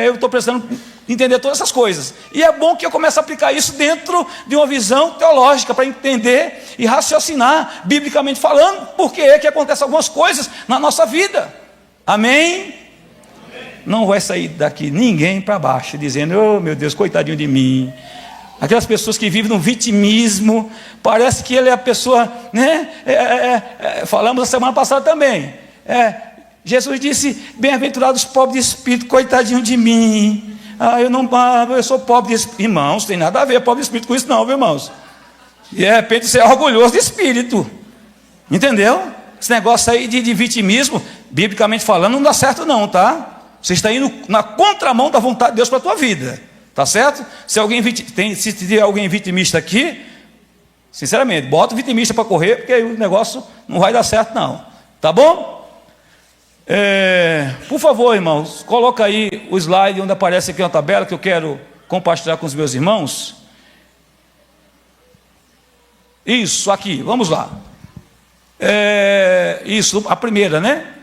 Eu estou precisando entender todas essas coisas, e é bom que eu comece a aplicar isso dentro de uma visão teológica, para entender e raciocinar, biblicamente falando, porque é que acontecem algumas coisas na nossa vida. Amém? Não vai sair daqui ninguém para baixo dizendo: oh meu Deus, coitadinho de mim. Aquelas pessoas que vivem no vitimismo, parece que ele é a pessoa, né? Falamos a semana passada também. Jesus disse: bem-aventurados os pobres de espírito, coitadinho de mim. Eu sou pobre de espírito. Irmãos, tem nada a ver pobre de espírito com isso não, viu, irmãos? E de repente você é orgulhoso de espírito. Entendeu? Esse negócio aí de vitimismo, biblicamente falando, não dá certo não, tá? Você está indo na contramão da vontade de Deus para a tua vida, tá certo? Se tiver alguém vitimista aqui, sinceramente, bota o vitimista para correr, porque aí o negócio não vai dar certo não, tá bom? Por favor, irmãos, coloca aí o slide onde aparece aqui uma tabela que eu quero compartilhar com os meus irmãos. Isso, aqui, vamos lá. Isso, a primeira, né?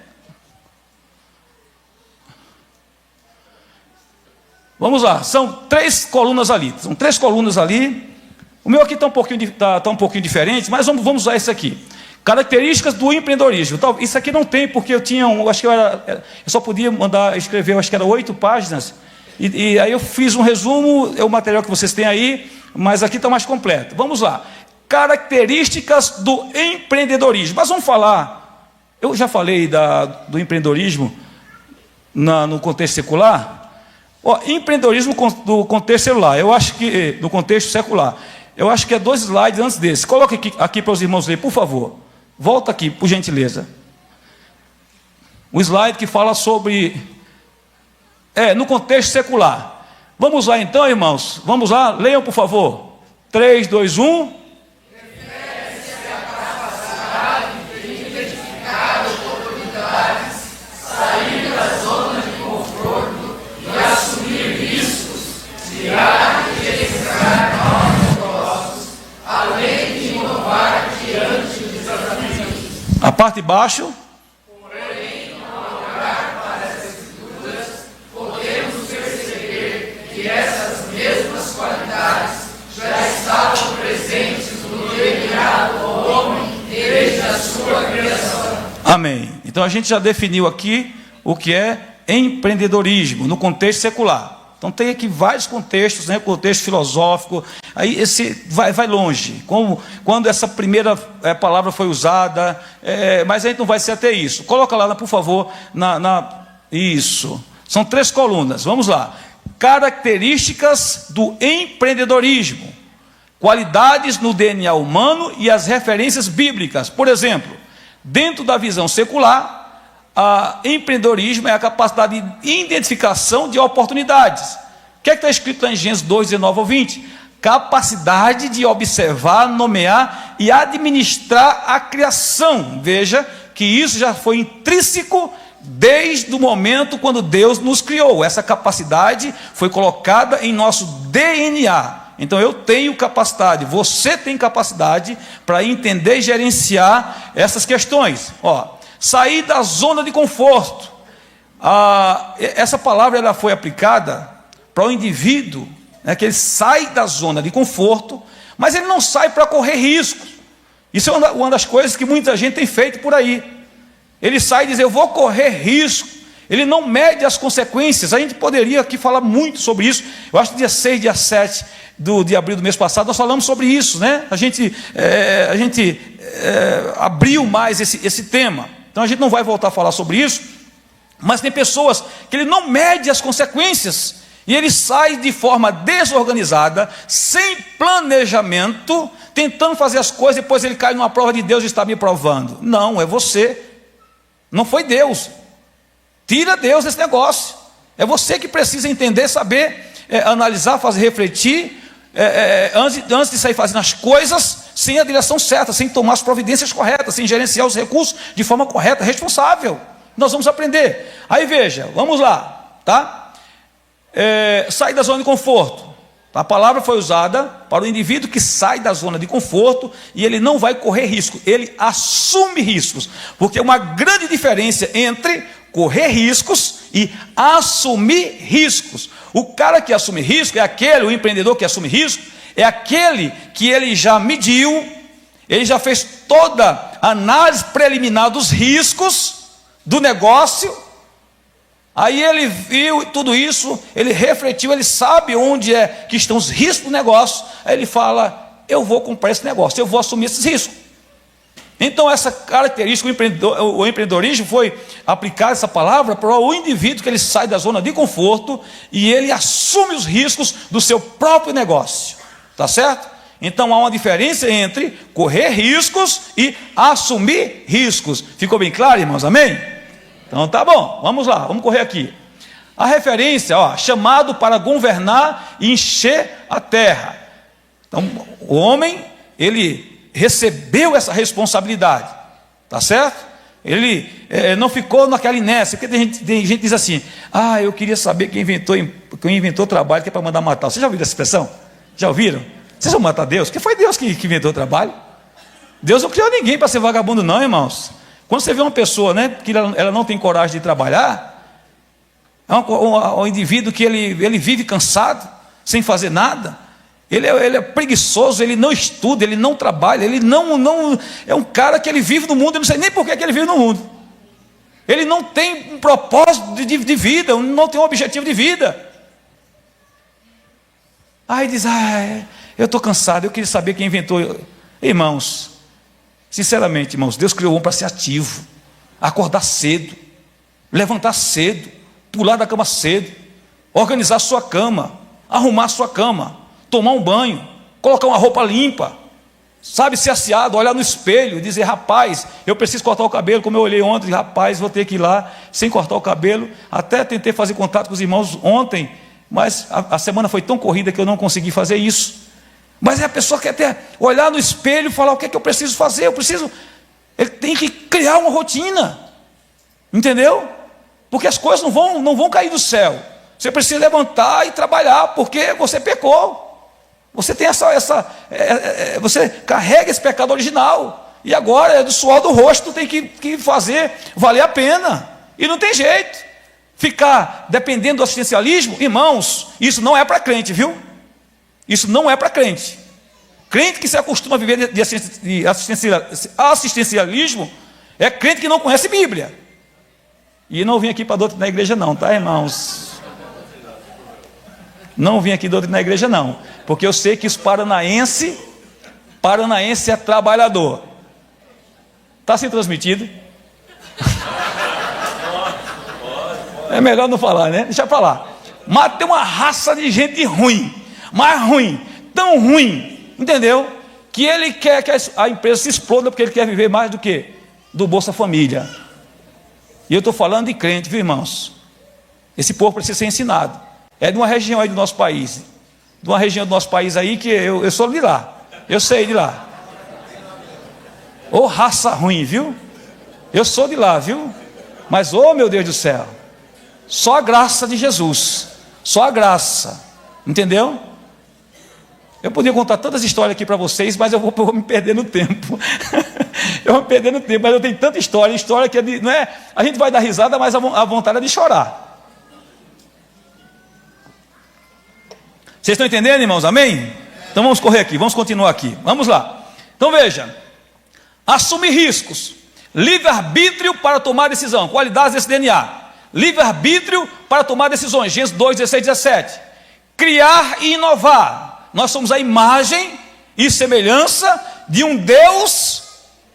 Vamos lá, são 3 colunas ali. São 3 colunas ali. O meu aqui está um pouquinho diferente, mas vamos usar esse aqui. Características do empreendedorismo. Então, isso aqui não tem, porque eu tinha acho que eu só podia escrever, acho que era 8 páginas. E aí eu fiz um resumo, é o material que vocês têm aí, mas aqui está mais completo. Vamos lá. Características do empreendedorismo. Mas vamos falar, eu já falei do empreendedorismo no contexto secular. Empreendedorismo do contexto celular, eu acho que do contexto secular, eu acho que é 2 slides antes desse. Coloque aqui para os irmãos lerem, por favor. Volta aqui, por gentileza. O slide que fala sobre... no contexto secular. Vamos lá então, irmãos. Vamos lá, leiam por favor. 3, 2, 1. Refere-se à capacidade de identificar oportunidades, sair da zona de conforto e assumir riscos, criar e registrar novos negócios, além de inovar diante dos desafios. A parte de baixo. Amém. Então a gente já definiu aqui o que é empreendedorismo no contexto secular. Então tem aqui vários contextos, né? Contexto filosófico, aí esse vai longe. Quando essa primeira palavra foi usada, mas a gente não vai ser até isso. Coloca lá, por favor, isso. São 3 colunas. Vamos lá. Características do empreendedorismo, qualidades no DNA humano e as referências bíblicas. Por exemplo, dentro da visão secular, empreendedorismo é a capacidade de identificação de oportunidades. O que é que está escrito lá em Gênesis 2, 19 ao 20? Capacidade de observar, nomear e administrar a criação. Veja que isso já foi intrínseco desde o momento quando Deus nos criou. Essa capacidade foi colocada em nosso DNA. Então eu tenho capacidade, você tem capacidade para entender e gerenciar essas questões. Sair da zona de conforto. Essa palavra ela foi aplicada para o indivíduo, né, que ele sai da zona de conforto, mas ele não sai para correr riscos. Isso é uma das coisas que muita gente tem feito por aí. Ele sai e diz, eu vou correr risco. Ele não mede as consequências. A gente poderia aqui falar muito sobre isso. Eu acho que dia 6, dia 7 de abril do mês passado, nós falamos sobre isso, né? A gente abriu mais esse tema. Então a gente não vai voltar a falar sobre isso. Mas tem pessoas que ele não mede as consequências. E ele sai de forma desorganizada, sem planejamento, tentando fazer as coisas, depois ele cai numa prova de Deus e está me provando. Não, é você. Não foi Deus. Tira Deus desse negócio. É você que precisa entender, saber, analisar, fazer refletir, antes de sair fazendo as coisas sem a direção certa, sem tomar as providências corretas, sem gerenciar os recursos de forma correta, responsável. Nós vamos aprender. Aí veja, vamos lá, tá? Sair da zona de conforto. A palavra foi usada para o indivíduo que sai da zona de conforto e ele não vai correr risco, ele assume riscos, porque é uma grande diferença entre correr riscos e assumir riscos. O cara que assume risco o empreendedor que assume risco, é aquele que ele já mediu, ele já fez toda a análise preliminar dos riscos do negócio. Aí ele viu tudo isso, ele refletiu, ele sabe onde que estão os riscos do negócio. Aí ele fala, eu vou comprar esse negócio, eu vou assumir esses riscos. Então essa característica, o empreendedorismo foi aplicar essa palavra para o indivíduo que ele sai da zona de conforto e ele assume os riscos do seu próprio negócio. Tá certo? Então há uma diferença entre correr riscos e assumir riscos. Ficou bem claro, irmãos? Amém? Então tá bom, vamos lá, vamos correr aqui. A referência, chamado para governar e encher a terra. Então o homem, ele recebeu essa responsabilidade, tá certo? Ele não ficou naquela inércia, porque tem gente que diz assim, eu queria saber quem inventou o trabalho que é para mandar matar. Vocês já ouviram essa expressão? Já ouviram? Vocês vão matar Deus? Porque foi Deus que inventou o trabalho. Deus não criou ninguém para ser vagabundo não, irmãos. Quando você vê uma pessoa, né, que ela não tem coragem de trabalhar, é um indivíduo que ele vive cansado, sem fazer nada, ele é preguiçoso, ele não estuda, ele não trabalha, ele não é um cara que ele vive no mundo, eu não sei nem por que ele vive no mundo. Ele não tem um propósito de vida, não tem um objetivo de vida. Aí diz, eu estou cansado, eu queria saber quem inventou. Irmãos, sinceramente, irmãos, Deus criou o homem para ser ativo, acordar cedo, levantar cedo, pular da cama cedo, organizar sua cama, arrumar sua cama, tomar um banho, colocar uma roupa limpa. sabe, ser aciado, olhar no espelho e dizer: rapaz, eu preciso cortar o cabelo, como eu olhei ontem, rapaz, vou ter que ir lá sem cortar o cabelo. Até tentei fazer contato com os irmãos ontem, mas a semana foi tão corrida que eu não consegui fazer isso. Mas a pessoa quer até olhar no espelho e falar: o que é que eu preciso fazer? Ele tem que criar uma rotina, entendeu? Porque as coisas não vão cair do céu. Você precisa levantar e trabalhar, porque você pecou. Você tem você carrega esse pecado original, e agora é do suor do rosto, tem que fazer valer a pena, e não tem jeito. Ficar dependendo do assistencialismo, irmãos, isso não é para crente, viu? Isso não é para crente. Crente que se acostuma a viver de assistencialismo é crente que não conhece Bíblia. E não vim aqui para doutrinar a igreja não, tá, irmãos? Não vim aqui doutrinar a igreja não, porque eu sei que os paranaense é trabalhador. Está sendo transmitido? É melhor não falar, né? Deixa para lá. Mas tem uma raça de gente ruim, mais ruim, tão ruim, entendeu? Que ele quer que a empresa se exploda, porque ele quer viver mais do que? Do Bolsa Família. E eu estou falando de crente, viu, irmãos? Esse povo precisa ser ensinado. É de uma região aí do nosso país. De uma região do nosso país aí que eu sou de lá. Eu sei de lá. Ô raça ruim, viu? Eu sou de lá, viu? Mas, ô meu Deus do céu, só a graça de Jesus. Só a graça. Entendeu? Eu podia contar tantas histórias aqui para vocês, mas eu vou me perder no tempo. Eu vou me perder no tempo, mas eu tenho tanta história que não é, a gente vai dar risada, mas a vontade é de chorar. Vocês estão entendendo, irmãos? Amém? Então vamos correr aqui, vamos continuar aqui. Vamos lá. Então veja: assumir riscos, livre-arbítrio para tomar decisão, qualidades desse DNA. Livre-arbítrio para tomar decisões, Gênesis 2, 16, 17. Criar e inovar. Nós somos a imagem e semelhança de um Deus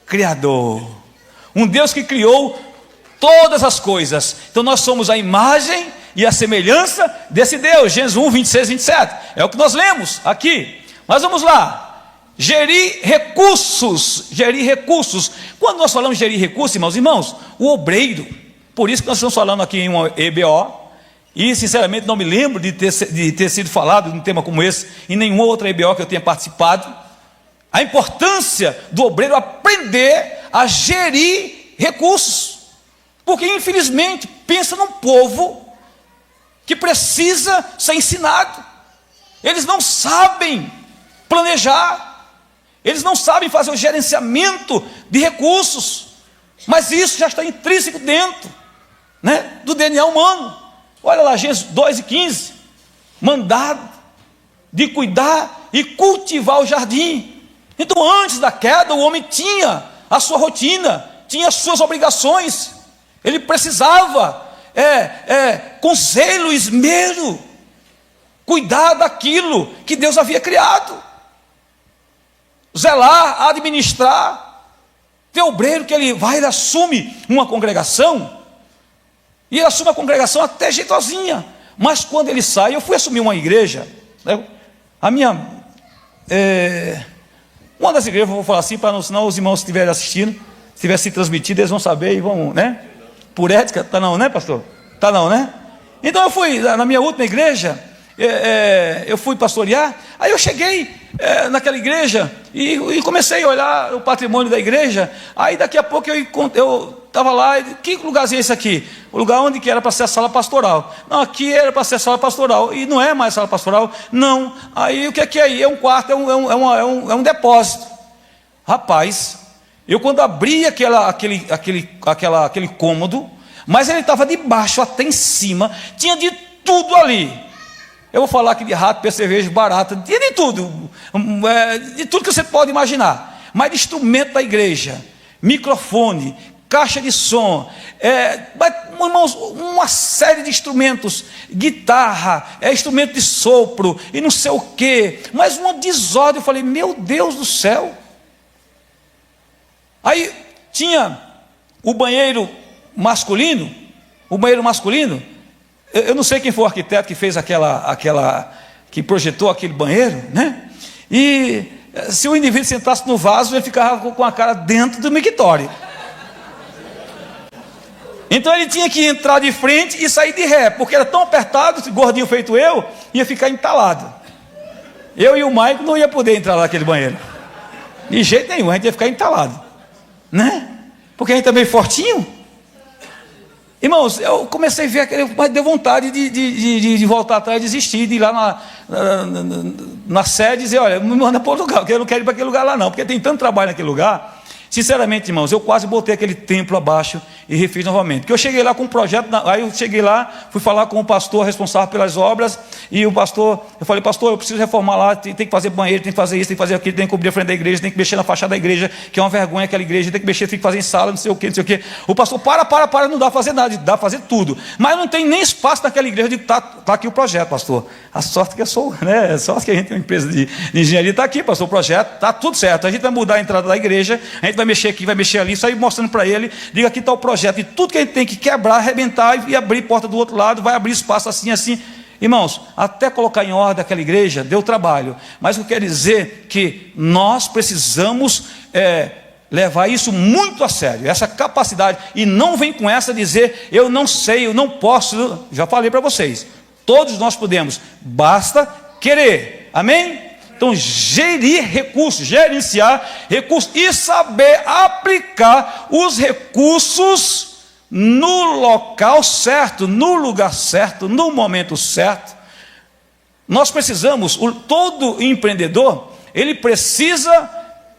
criador. Um Deus que criou todas as coisas. Então nós somos a imagem e a semelhança desse Deus. Gênesis 1, 26, 27. É o que nós lemos aqui. Mas vamos lá. Gerir recursos. Gerir recursos. Quando nós falamos de gerir recursos, irmãos, o obreiro, por isso que nós estamos falando aqui em uma EBO, e sinceramente não me lembro de ter sido falado num tema como esse em nenhuma outra EBO que eu tenha participado. A importância do obreiro aprender a gerir recursos. Porque infelizmente pensa num povo que precisa ser ensinado. Eles não sabem planejar, eles não sabem fazer o gerenciamento de recursos, mas isso já está intrínseco dentro, né, do DNA humano. Olha lá, Gênesis 2:15, mandado de cuidar e cultivar o jardim. Então antes da queda o homem tinha a sua rotina, tinha as suas obrigações, ele precisava com zelo, esmero, cuidar daquilo que Deus havia criado, zelar, administrar. Tem obreiro que ele assume uma congregação, e ele assume a congregação até jeitosinha, mas quando ele sai, eu fui assumir uma igreja, né? Uma das igrejas, vou falar assim, para não, senão os irmãos que estiverem assistindo, se estiver se transmitido, eles vão saber e vão, né? Por ética, tá não, né, pastor? Tá não, né? Então eu fui, na minha última igreja, eu fui pastorear, aí eu cheguei naquela igreja e comecei a olhar o patrimônio da igreja. Aí daqui a pouco eu estava lá, e que lugarzinho é esse aqui? O lugar onde que era para ser a sala pastoral. Não, aqui era para ser a sala pastoral, e não é mais sala pastoral, não. Aí o que é aí? É um quarto, é um depósito. Rapaz, eu quando abri aquele cômodo, mas ele estava de baixo até em cima, tinha de tudo ali. Eu vou falar aqui de rato, percevejo, barata, tinha de tudo que você pode imaginar. Mas de instrumento da igreja, microfone, caixa de som, irmãos, uma série de instrumentos, guitarra, instrumento de sopro, e não sei o quê, mas uma desordem. Eu falei, meu Deus do céu. Aí tinha o banheiro masculino, eu não sei quem foi o arquiteto que fez que projetou aquele banheiro, né? E se o indivíduo sentasse no vaso, ele ficava com a cara dentro do mictório. Então ele tinha que entrar de frente e sair de ré, porque era tão apertado, esse gordinho feito eu, ia ficar entalado. Eu e o Maico não ia poder entrar lá naquele banheiro. De jeito nenhum, a gente ia ficar entalado. Né? Porque a gente é meio fortinho. Irmãos, eu comecei a ver aquele, mas deu vontade de voltar atrás e desistir, de ir lá na sede e dizer, olha, me manda para outro lugar, porque eu não quero ir para aquele lugar lá não, porque tem tanto trabalho naquele lugar. Sinceramente, irmãos, eu quase botei aquele templo abaixo e refiz novamente. Porque eu cheguei lá com um projeto, aí eu cheguei lá, fui falar com o pastor responsável pelas obras, e o pastor, eu falei, pastor, eu preciso reformar lá, tem que fazer banheiro, tem que fazer isso, tem que fazer aquilo, tem que cobrir a frente da igreja, tem que mexer na fachada da igreja, que é uma vergonha aquela igreja, tem que mexer, tem que fazer em sala, não sei o que, não sei o que. O pastor, para, não dá para fazer nada, dá para fazer tudo. Mas não tem nem espaço naquela igreja de tá aqui o projeto, pastor. A sorte que eu sou, né? A sorte que a gente tem uma empresa de engenharia, está aqui, pastor, o projeto, está tudo certo. A gente vai mudar a entrada da igreja, a gente vai mexer aqui, vai mexer ali, sair mostrando para ele, diga aqui está o projeto, e tudo que a gente tem que quebrar, arrebentar e abrir porta do outro lado, vai abrir espaço assim, assim. Irmãos, até colocar em ordem aquela igreja, deu trabalho, mas eu quero dizer que nós precisamos levar isso muito a sério, essa capacidade, e não vem com essa dizer, eu não sei, eu não posso, já falei para vocês, todos nós podemos, basta querer, amém? Então, gerenciar recursos e saber aplicar os recursos no local certo, no lugar certo, no momento certo. Nós precisamos, todo empreendedor, ele precisa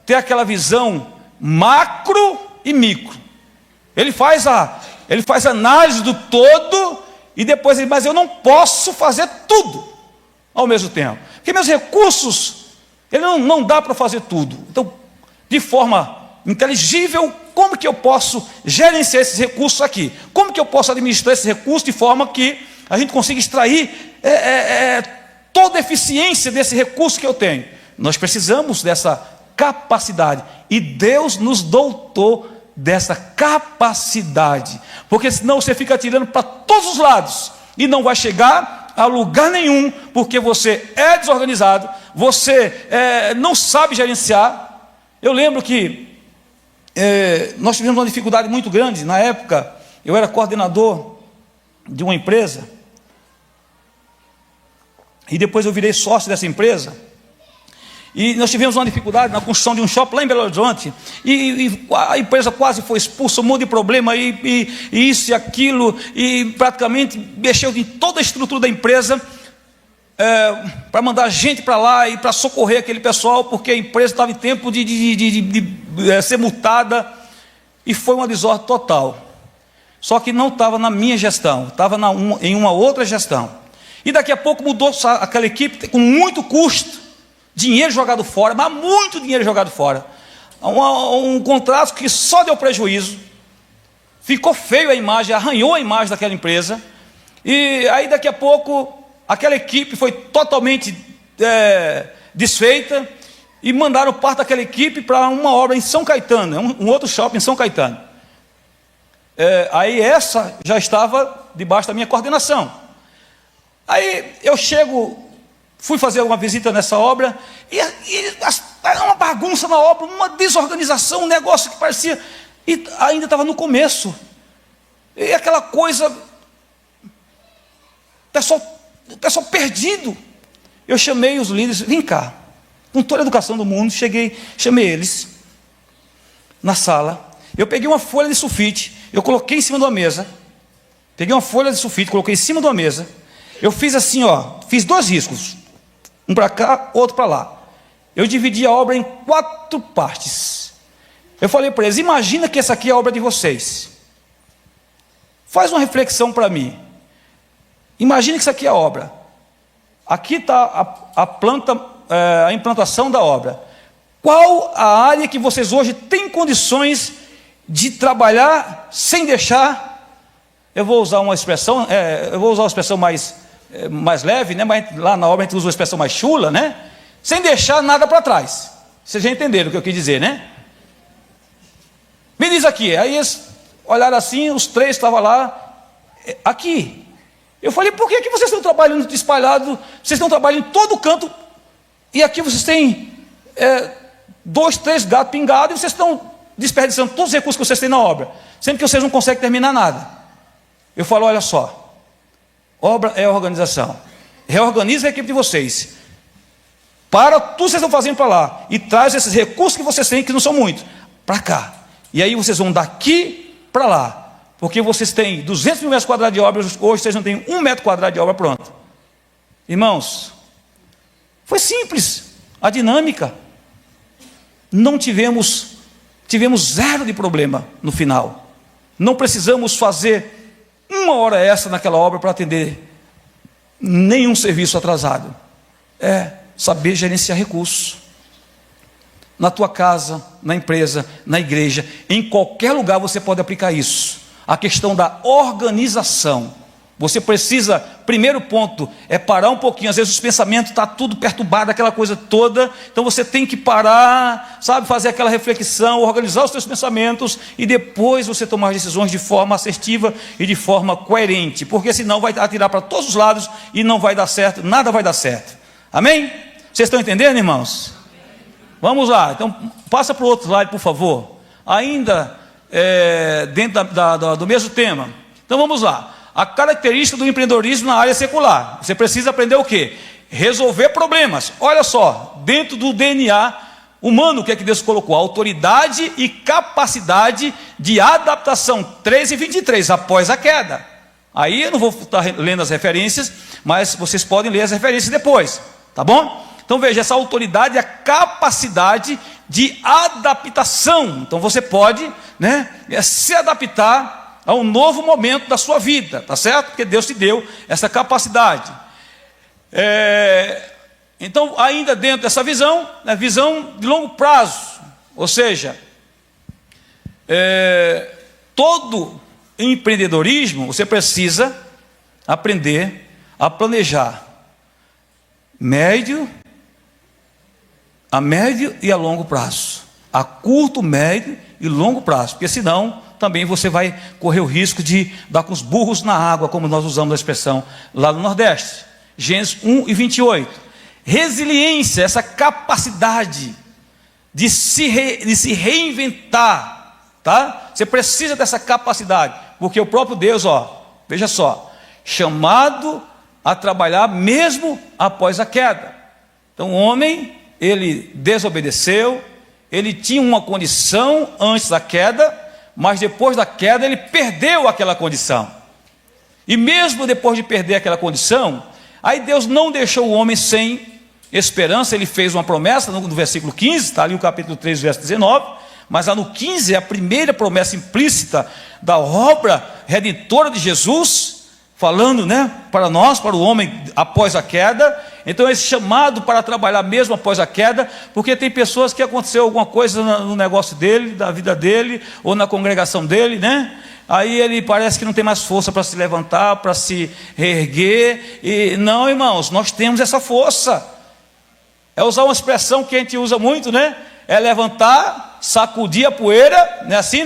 ter aquela visão macro e micro. Ele faz análise do todo e depois ele, mas eu não posso fazer tudo ao mesmo tempo. Porque meus recursos, ele não dá para fazer tudo. Então, de forma inteligível, como que eu posso gerenciar esses recursos aqui? Como que eu posso administrar esses recursos de forma que a gente consiga extrair toda a eficiência desse recurso que eu tenho? Nós precisamos dessa capacidade. E Deus nos dotou dessa capacidade. Porque senão você fica tirando para todos os lados e não vai chegar a lugar nenhum, porque você é desorganizado, você não sabe gerenciar. Eu lembro que nós tivemos uma dificuldade muito grande. Na época, eu era coordenador de uma empresa, e depois eu virei sócio dessa empresa, e nós tivemos uma dificuldade na construção de um shopping lá em Belo Horizonte, e a empresa quase foi expulsa, um monte de problema, e isso e aquilo, e praticamente mexeu em toda a estrutura da empresa, para mandar gente para lá e para socorrer aquele pessoal, porque a empresa estava em tempo de ser multada, e foi uma desordem total. Só que não estava na minha gestão, estava em uma outra gestão. E daqui a pouco mudou aquela equipe com muito custo, dinheiro jogado fora, mas muito dinheiro jogado fora. Um contrato que só deu prejuízo, ficou feio a imagem, arranhou a imagem daquela empresa, e aí daqui a pouco aquela equipe foi totalmente desfeita, e mandaram parte daquela equipe para uma obra em São Caetano, um outro shopping em São Caetano. Aí essa já estava debaixo da minha coordenação. Aí eu fui fazer uma visita nessa obra, e era uma bagunça na obra, uma desorganização, um negócio que parecia, e ainda estava no começo, e aquela coisa, o pessoal perdido. Eu chamei os líderes, vem cá, com toda a educação do mundo, chamei eles na sala, eu peguei uma folha de sulfite, eu coloquei em cima de uma mesa, coloquei em cima de uma mesa, eu fiz assim, fiz 2 riscos, um para cá, outro para lá. Eu dividi a obra em 4 partes. Eu falei para eles, imagina que essa aqui é a obra de vocês. Faz uma reflexão para mim. Imagina que isso aqui é a obra. Aqui está a planta, a implantação da obra. Qual a área que vocês hoje têm condições de trabalhar sem deixar, eu vou usar uma expressão mais leve, né? Mas lá na obra a gente usa uma expressão mais chula, né? Sem deixar nada para trás. Vocês já entenderam o que eu quis dizer, né? Me diz aqui. Aí eles olharam assim, os 3 estavam lá, aqui. Eu falei, por que vocês estão trabalhando espalhado? Vocês estão trabalhando em todo canto, e aqui vocês têm 2, 3 gatos pingados, e vocês estão desperdiçando todos os recursos que vocês têm na obra, sendo que vocês não conseguem terminar nada. Eu falo, olha só, obra é organização. Reorganiza a equipe de vocês. Para tudo que vocês estão fazendo para lá, e traz esses recursos que vocês têm, que não são muitos, para cá. E aí vocês vão daqui para lá, porque vocês têm 200 mil metros quadrados de obra, hoje vocês não têm 1 metro quadrado de obra pronta. Irmãos, foi simples a dinâmica. Não tivemos 0 de problema no final. Não precisamos fazer 1 hora extra naquela obra para atender nenhum serviço atrasado. Saber gerenciar recursos. Na tua casa, na empresa, na igreja, em qualquer lugar você pode aplicar isso. A questão da organização. Você precisa, primeiro ponto, é parar um pouquinho. Às vezes os pensamentos estão tudo perturbado, aquela coisa toda. Então você tem que parar, sabe, fazer aquela reflexão, organizar os seus pensamentos e depois você tomar decisões de forma assertiva e de forma coerente. Porque senão vai atirar para todos os lados e não vai dar certo, nada vai dar certo. Amém? Vocês estão entendendo, irmãos? Vamos lá, então passa para o outro slide, por favor. Ainda dentro do mesmo tema. Então vamos lá. A característica do empreendedorismo na área secular. Você precisa aprender o quê? Resolver problemas. Olha só, dentro do DNA humano, o que é que Deus colocou? Autoridade e capacidade de adaptação. 13:23, após a queda. Aí eu não vou estar lendo as referências, mas vocês podem ler as referências depois, tá bom? Então veja, essa autoridade e a capacidade de adaptação. Então você pode, se adaptar a um novo momento da sua vida, tá certo? Porque Deus te deu essa capacidade. Então, ainda dentro dessa visão, visão de longo prazo, ou seja, todo empreendedorismo, você precisa aprender a planejar a médio e a longo prazo, a curto, médio e longo prazo, porque senão também você vai correr o risco de dar com os burros na água, como nós usamos a expressão lá no Nordeste. Gênesis 1:28. Resiliência, essa capacidade de se reinventar, tá? Você precisa dessa capacidade, porque o próprio Deus, veja só, chamado a trabalhar mesmo após a queda. Então o homem, ele desobedeceu, ele tinha uma condição antes da queda, mas depois da queda ele perdeu aquela condição. E mesmo depois de perder aquela condição, aí Deus não deixou o homem sem esperança. Ele fez uma promessa no versículo 15, está ali o capítulo 3, verso 19, mas lá no 15 é a primeira promessa implícita da obra redentora de Jesus, falando, para nós, para o homem após a queda. Então esse chamado para trabalhar mesmo após a queda, porque tem pessoas que aconteceu alguma coisa no negócio dele, da vida dele, ou na congregação dele, aí ele parece que não tem mais força para se levantar, para se reerguer, e não, irmãos, nós temos essa força. É usar uma expressão que a gente usa muito, é levantar, sacudir a poeira, não é assim,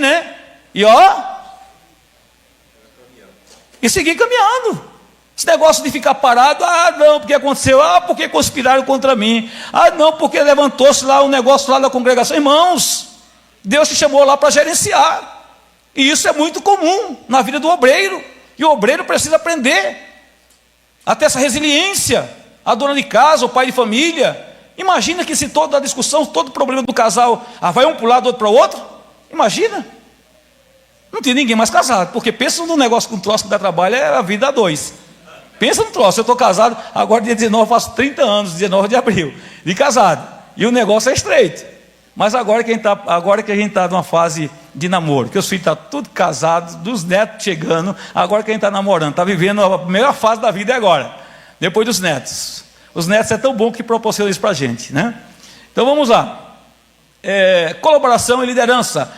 e seguir caminhando. Esse negócio de ficar parado, não, porque aconteceu, porque conspiraram contra mim, não, porque levantou-se lá um negócio lá da congregação. Irmãos, Deus te chamou lá para gerenciar, e isso é muito comum na vida do obreiro, e o obreiro precisa aprender a ter essa resiliência. A dona de casa, o pai de família, imagina que se toda a discussão, todo o problema do casal, vai um para um lado, outro para o outro, imagina, não tem ninguém mais casado, porque pensa num negócio com troço que dá trabalho, é a vida a dois. Pensa no troço, eu estou casado, agora dia 19, eu faço 30 anos, 19 de abril, de casado, e o negócio é estreito. Mas agora que a gente está numa fase de namoro, que os filhos estão tudo casados, dos netos chegando, agora que a gente está namorando, está vivendo a melhor fase da vida agora, depois dos netos. Os netos é tão bom que proporciona isso para a gente, Então vamos lá. Colaboração e liderança,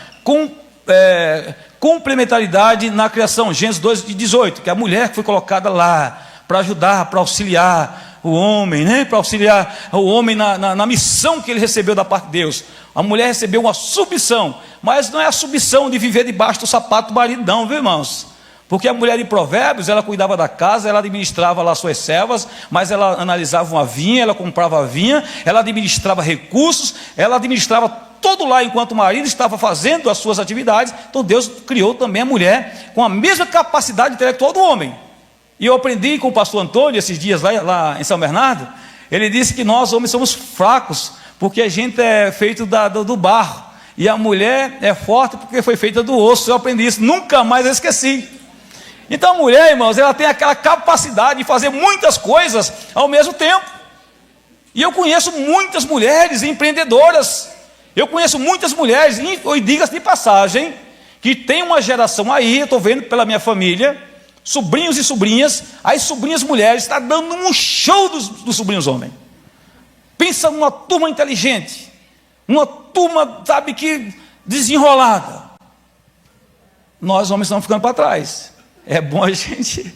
complementaridade na criação, Gênesis 2:18, que é a mulher que foi colocada lá para ajudar, para auxiliar o homem, para auxiliar o homem na missão que ele recebeu da parte de Deus. A mulher recebeu uma submissão, mas não é a submissão de viver debaixo do sapato do marido, não, viu, irmãos? Porque a mulher em Provérbios, ela cuidava da casa, ela administrava lá suas servas, mas ela analisava uma vinha, ela comprava a vinha, ela administrava recursos, ela administrava todo lá enquanto o marido estava fazendo as suas atividades. Então Deus criou também a mulher com a mesma capacidade intelectual do homem. E eu aprendi com o pastor Antônio esses dias lá em São Bernardo. Ele disse que nós homens somos fracos, porque a gente é feito do barro, e a mulher é forte porque foi feita do osso. Eu aprendi isso, nunca mais eu esqueci. Então a mulher, irmãos, ela tem aquela capacidade de fazer muitas coisas ao mesmo tempo. E eu conheço muitas mulheres empreendedoras. Eu conheço muitas mulheres, e diga-se de passagem, que tem uma geração aí, eu estou vendo pela minha família, sobrinhos e sobrinhas, as sobrinhas mulheres, está dando um show dos sobrinhos homens. Pensa numa turma inteligente, uma turma, sabe, que desenrolada. Nós homens estamos ficando para trás. É bom a gente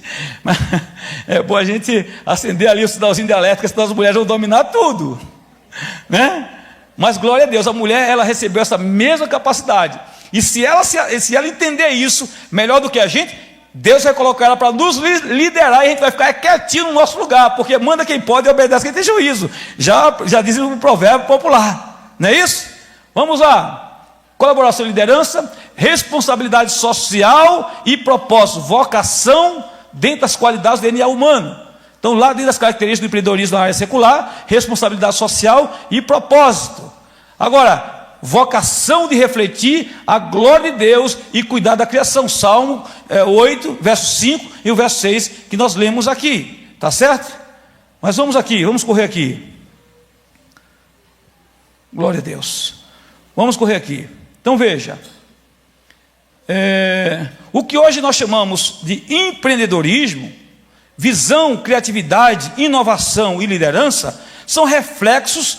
acender ali o sinalzinho de alerta, senão as mulheres vão dominar tudo, né? Mas glória a Deus, a mulher, ela recebeu essa mesma capacidade, e se ela entender isso melhor do que a gente, Deus vai colocar ela para nos liderar, e a gente vai ficar quietinho no nosso lugar, porque manda quem pode e obedece quem tem juízo. Já diz o provérbio popular, não é isso? Vamos lá. Colaboração e liderança, responsabilidade social e propósito, vocação dentro das qualidades do DNA humano. Então, lá dentro das características do empreendedorismo na área secular, responsabilidade social e propósito. Agora, vocação de refletir a glória de Deus e cuidar da criação. Salmo 8, verso 5 e o verso 6 que nós lemos aqui. Tá certo? Mas vamos correr aqui. Glória a Deus. Vamos correr aqui. Então veja, o que hoje nós chamamos de empreendedorismo, visão, criatividade, inovação e liderança, são reflexos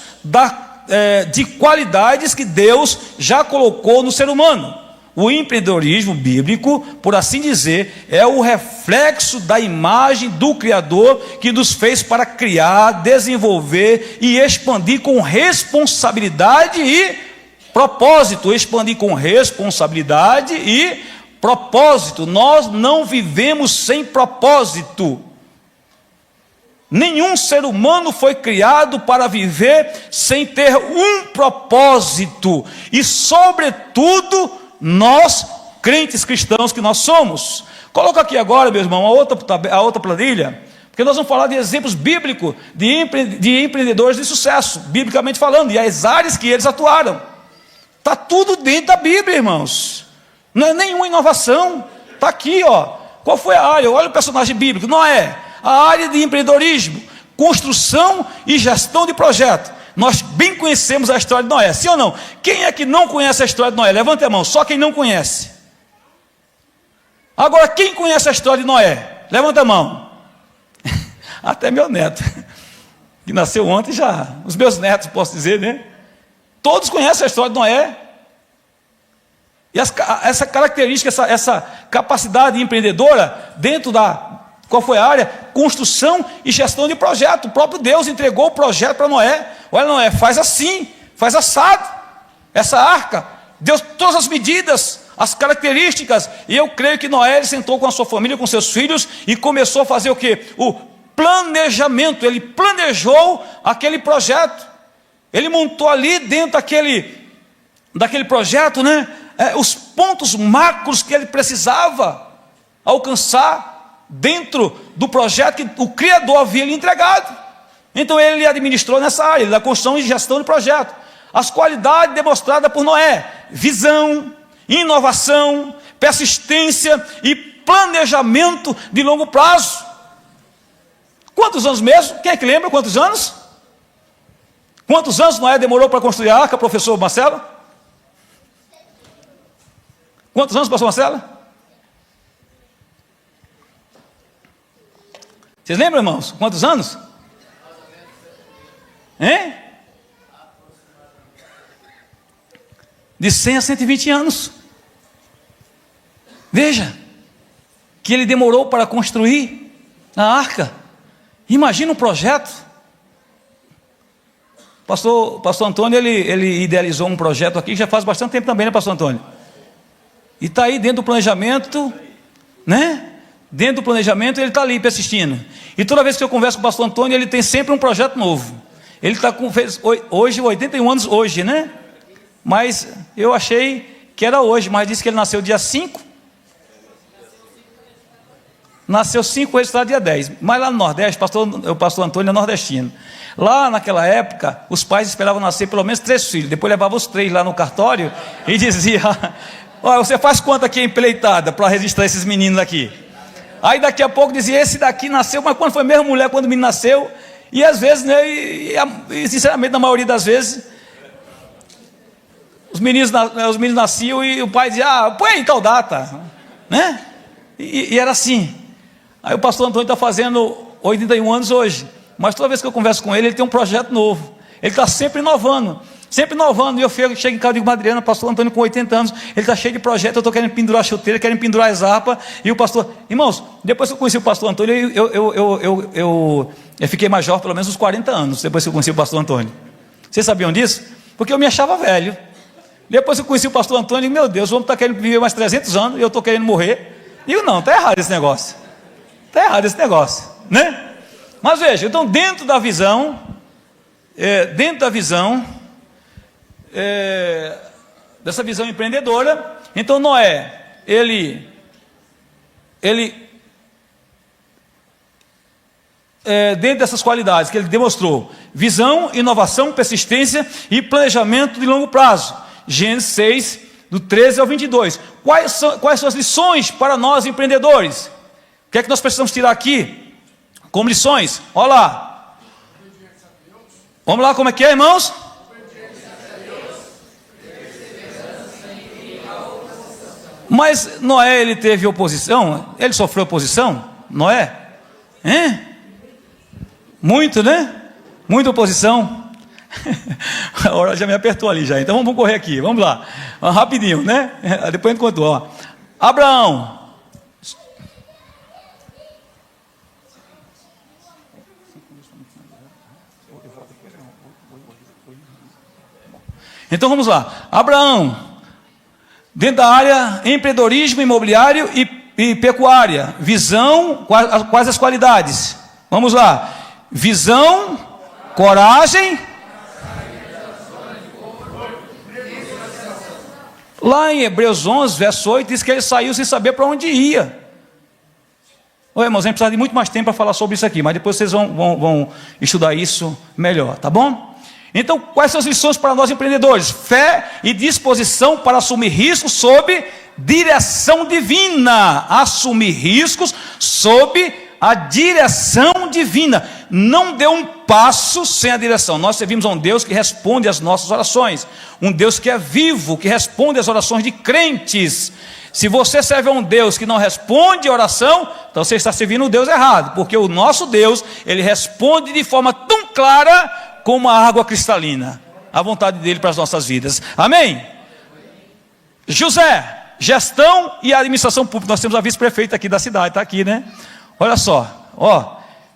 de qualidades que Deus já colocou no ser humano. O empreendedorismo bíblico, por assim dizer, é o reflexo da imagem do Criador que nos fez para criar, desenvolver e expandir com responsabilidade e propósito. Expandir com responsabilidade e propósito. Nós não vivemos sem propósito. Nenhum ser humano foi criado para viver sem ter um propósito. E sobretudo, nós, crentes cristãos que nós somos. Coloca aqui agora, meu irmão, a outra planilha, porque nós vamos falar de exemplos bíblicos de empreendedores de sucesso, biblicamente falando, e as áreas que eles atuaram. Está tudo dentro da Bíblia, irmãos. Não é nenhuma inovação. Está aqui, ó. Qual foi a área? Olha o personagem bíblico. Noé. A área de empreendedorismo, construção e gestão de projeto. Nós bem conhecemos a história de Noé, sim ou não? Quem é que não conhece a história de Noé? Levante a mão, só quem não conhece. Agora, quem conhece a história de Noé? Levanta a mão. Até meu neto, que nasceu ontem já. Os meus netos, posso dizer, né? Todos conhecem a história de Noé. E essa característica, essa capacidade empreendedora dentro qual foi a área? Construção e gestão de projeto. O próprio Deus entregou o projeto para Noé. Olha, Noé, faz assim, faz assado. Essa arca, deu todas as medidas, as características. E eu creio que Noé, ele sentou com a sua família, com seus filhos, e começou a fazer o quê? O planejamento. Ele planejou aquele projeto. Ele montou ali dentro daquele projeto, né? Os pontos macros que ele precisava alcançar dentro do projeto que o Criador havia lhe entregado. Então ele administrou nessa área da construção e gestão de projeto. As qualidades demonstradas por Noé: visão, inovação, persistência e planejamento de longo prazo. Quantos anos mesmo? Quem é que lembra quantos anos? Quantos anos Noé demorou para construir a arca, professor Marcelo? Quantos anos, pastor Marcelo? Vocês lembram, irmãos? Quantos anos? Hein? De 100 a 120 anos. Veja, que ele demorou para construir a arca. Imagina um projeto. Pastor Antônio, ele idealizou um projeto aqui, que já faz bastante tempo também, né, pastor Antônio? E está aí dentro do planejamento, né? dentro do planejamento, ele está ali persistindo. E toda vez que eu converso com o pastor Antônio, ele tem sempre um projeto novo. Ele está com hoje 81 anos, hoje, né? Mas eu achei que era hoje, mas disse que ele nasceu dia 5. Nasceu 5, registrado dia 10. Mas lá no Nordeste, o pastor Antônio é nordestino. Lá naquela época, os pais esperavam nascer pelo menos 3 filhos. Depois levavam os 3 lá no cartório e dizia: olha, você faz quanto aqui empreitada para registrar esses meninos aqui? Aí daqui a pouco dizia: esse daqui nasceu, mas quando foi mesmo mulher, quando o menino nasceu? E às vezes, né, e sinceramente, na maioria das vezes, os meninos nasciam e o pai dizia: põe aí tal data, né? E era assim. Aí o pastor Antônio está fazendo 81 anos hoje, mas toda vez que eu converso com ele, ele tem um projeto novo. Ele está sempre inovando. E eu chego em casa e digo: Adriana, pastor Antônio com 80 anos, ele está cheio de projetos, eu estou querendo pendurar a chuteira, querendo pendurar as harpas. E o pastor, irmãos, depois que eu conheci o pastor Antônio, eu fiquei major pelo menos uns 40 anos, depois que eu conheci o pastor Antônio. Vocês sabiam disso? Porque eu me achava velho. Depois que eu conheci o pastor Antônio, eu digo: meu Deus, o homem está querendo viver mais 300 anos, e eu estou querendo morrer. Digo: não, está errado esse negócio. Está errado esse negócio, né? Mas veja, então dentro da visão, dessa visão empreendedora, então Noé, ele dentro dessas qualidades que ele demonstrou: visão, inovação, persistência e planejamento de longo prazo. Gênesis 6, do 13 ao 22. Quais são as lições para nós empreendedores? O que é que nós precisamos tirar aqui como lições? Olha lá. Vamos lá, como é que é, irmãos? Mas Noé, ele teve oposição? Ele sofreu oposição? Noé? Muito, né? Muita oposição. A hora já me apertou ali já. Então vamos correr aqui, vamos lá. Rapidinho, né? Depois a gente contou, ó. Abraão. Então vamos lá. Abraão, dentro da área empreendedorismo imobiliário e pecuária. Visão, quais as qualidades? Vamos lá. Visão, coragem. Lá em Hebreus 11, verso 8, diz que ele saiu sem saber para onde ia. Oi, irmãos, a gente precisa de muito mais tempo para falar sobre isso aqui, mas depois vocês vão estudar isso melhor, tá bom? Então, quais são as lições para nós empreendedores? Fé e disposição para assumir riscos sob direção divina. Assumir riscos sob a direção divina. Não dê um passo sem a direção. Nós servimos a um Deus que responde às nossas orações. Um Deus que é vivo, que responde às orações de crentes. Se você serve a um Deus que não responde a oração, então você está servindo o Deus errado. Porque o nosso Deus, ele responde de forma tão clara como a água cristalina, a vontade dele para as nossas vidas. Amém? José, gestão e administração pública. Nós temos a vice-prefeita aqui da cidade, está aqui, né? Olha só,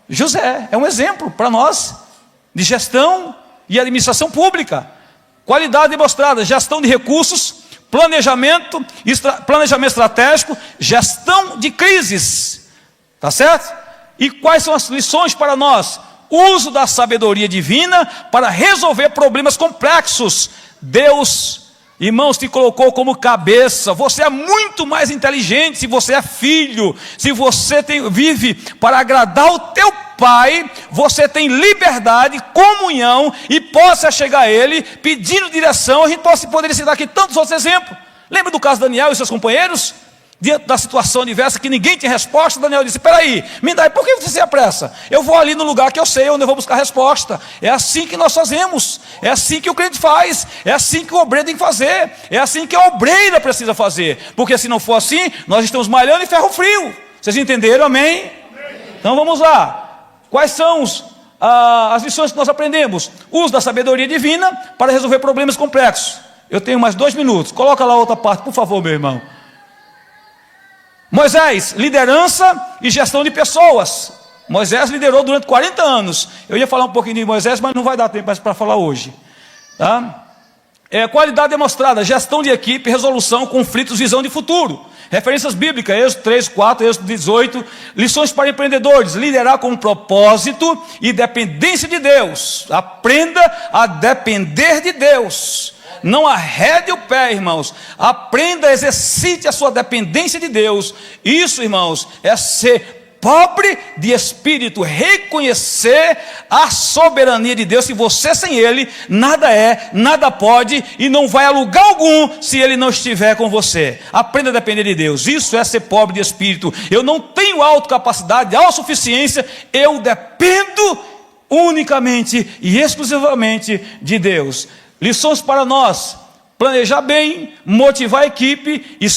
José é um exemplo para nós de gestão e administração pública. Qualidade demonstrada: gestão de recursos, planejamento estratégico, gestão de crises. Tá certo? E quais são as lições para nós? Uso da sabedoria divina para resolver problemas complexos. Deus, irmãos, te colocou como cabeça. Você é muito mais inteligente se você é filho. Se você vive para agradar o teu pai, você tem liberdade, comunhão e possa chegar a ele pedindo direção. A gente poderia citar aqui tantos outros exemplos. Lembra do caso de Daniel e seus companheiros? Diante da situação adversa que ninguém tinha resposta, Daniel disse: espera aí, me dá, por que você se apressa? Eu vou ali no lugar que eu sei, onde eu vou buscar resposta. É assim que nós fazemos, é assim que o crente faz, é assim que o obreiro tem que fazer, é assim que a obreira precisa fazer, porque se não for assim, nós estamos malhando em ferro frio. Vocês entenderam? Amém? Então vamos lá. Quais são as lições que nós aprendemos? Uso da sabedoria divina para resolver problemas complexos. Eu tenho mais 2 minutos, coloca lá a outra parte, por favor, meu irmão. Moisés, liderança e gestão de pessoas. Moisés liderou durante 40 anos. Eu ia falar um pouquinho de Moisés, mas não vai dar tempo para falar hoje, tá? Qualidade demonstrada, gestão de equipe, resolução, conflitos, visão de futuro. Referências bíblicas, Êxodo 3, 4, Êxodo 18. Lições para empreendedores, liderar com propósito e dependência de Deus. Aprenda a depender de Deus. Não arrede o pé, irmãos. Aprenda, exercite a sua dependência de Deus. Isso, irmãos, é ser pobre de espírito, reconhecer a soberania de Deus, que você sem Ele nada é, nada pode e não vai a lugar algum se Ele não estiver com você. Aprenda a depender de Deus. Isso é ser pobre de espírito. Eu não tenho autocapacidade, autossuficiência, eu dependo unicamente e exclusivamente de Deus. Lições para nós: planejar bem, motivar a equipe e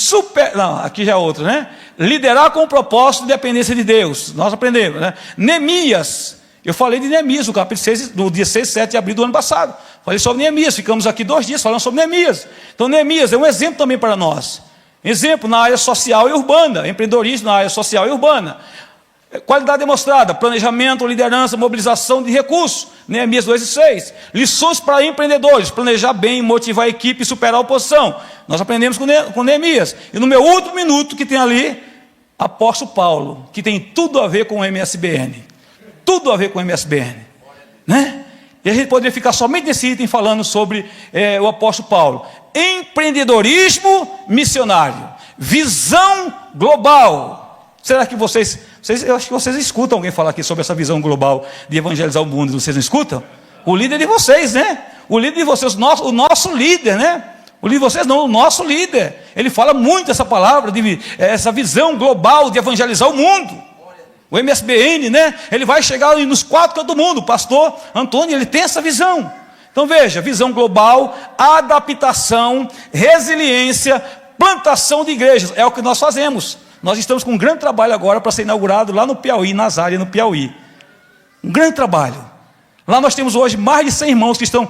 aqui já é outra, né? Liderar com propósito e dependência de Deus. Nós aprendemos, né? Neemias, eu falei de Neemias no capítulo 6, no dia 6, 7 de abril do ano passado. Falei sobre Neemias, ficamos aqui 2 dias falando sobre Neemias. Então Neemias é um exemplo também para nós. Exemplo na área social e urbana, empreendedorismo na área social e urbana. Qualidade demonstrada, planejamento, liderança, mobilização de recursos. Neemias 2 e 6. Lições para empreendedores: planejar bem, motivar a equipe e superar a oposição. Nós aprendemos com Neemias. E no meu último minuto que tem ali, apóstolo Paulo, que tem tudo a ver com o MSBN. Tudo a ver com o MSBN, né? E a gente poderia ficar somente nesse item falando sobre o apóstolo Paulo. Empreendedorismo missionário, visão global. Será que eu acho que vocês escutam alguém falar aqui sobre essa visão global de evangelizar o mundo? Vocês não escutam? O líder de vocês, né? O líder de vocês, o nosso líder, né? O líder de vocês não, o nosso líder. Ele fala muito essa palavra, essa visão global de evangelizar o mundo. O MSBN, né? Ele vai chegar nos 4 cantos do mundo. O pastor Antônio, ele tem essa visão. Então veja, visão global, adaptação, resiliência, plantação de igrejas. É o que nós fazemos. Nós estamos com um grande trabalho agora para ser inaugurado lá no Piauí, Nazária, no Piauí. Um grande trabalho. Lá nós temos hoje mais de 100 irmãos que estão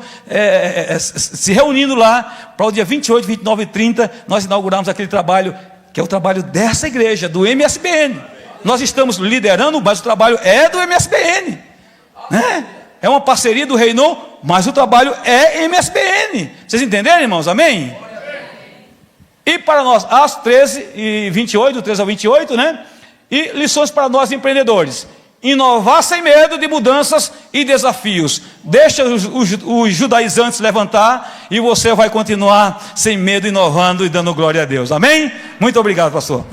se reunindo lá para o dia 28, 29 e 30, nós inaugurarmos aquele trabalho, que é o trabalho dessa igreja, do MSBN. Nós estamos liderando, mas o trabalho é do MSBN, né? É uma parceria do Reino, mas o trabalho é MSBN. Vocês entenderam, irmãos? Amém? E para nós, às 13h28, do 13 ao 28, né? E lições para nós empreendedores: inovar sem medo de mudanças e desafios. Deixa os judaizantes levantar e você vai continuar sem medo, inovando e dando glória a Deus. Amém? Muito obrigado, pastor.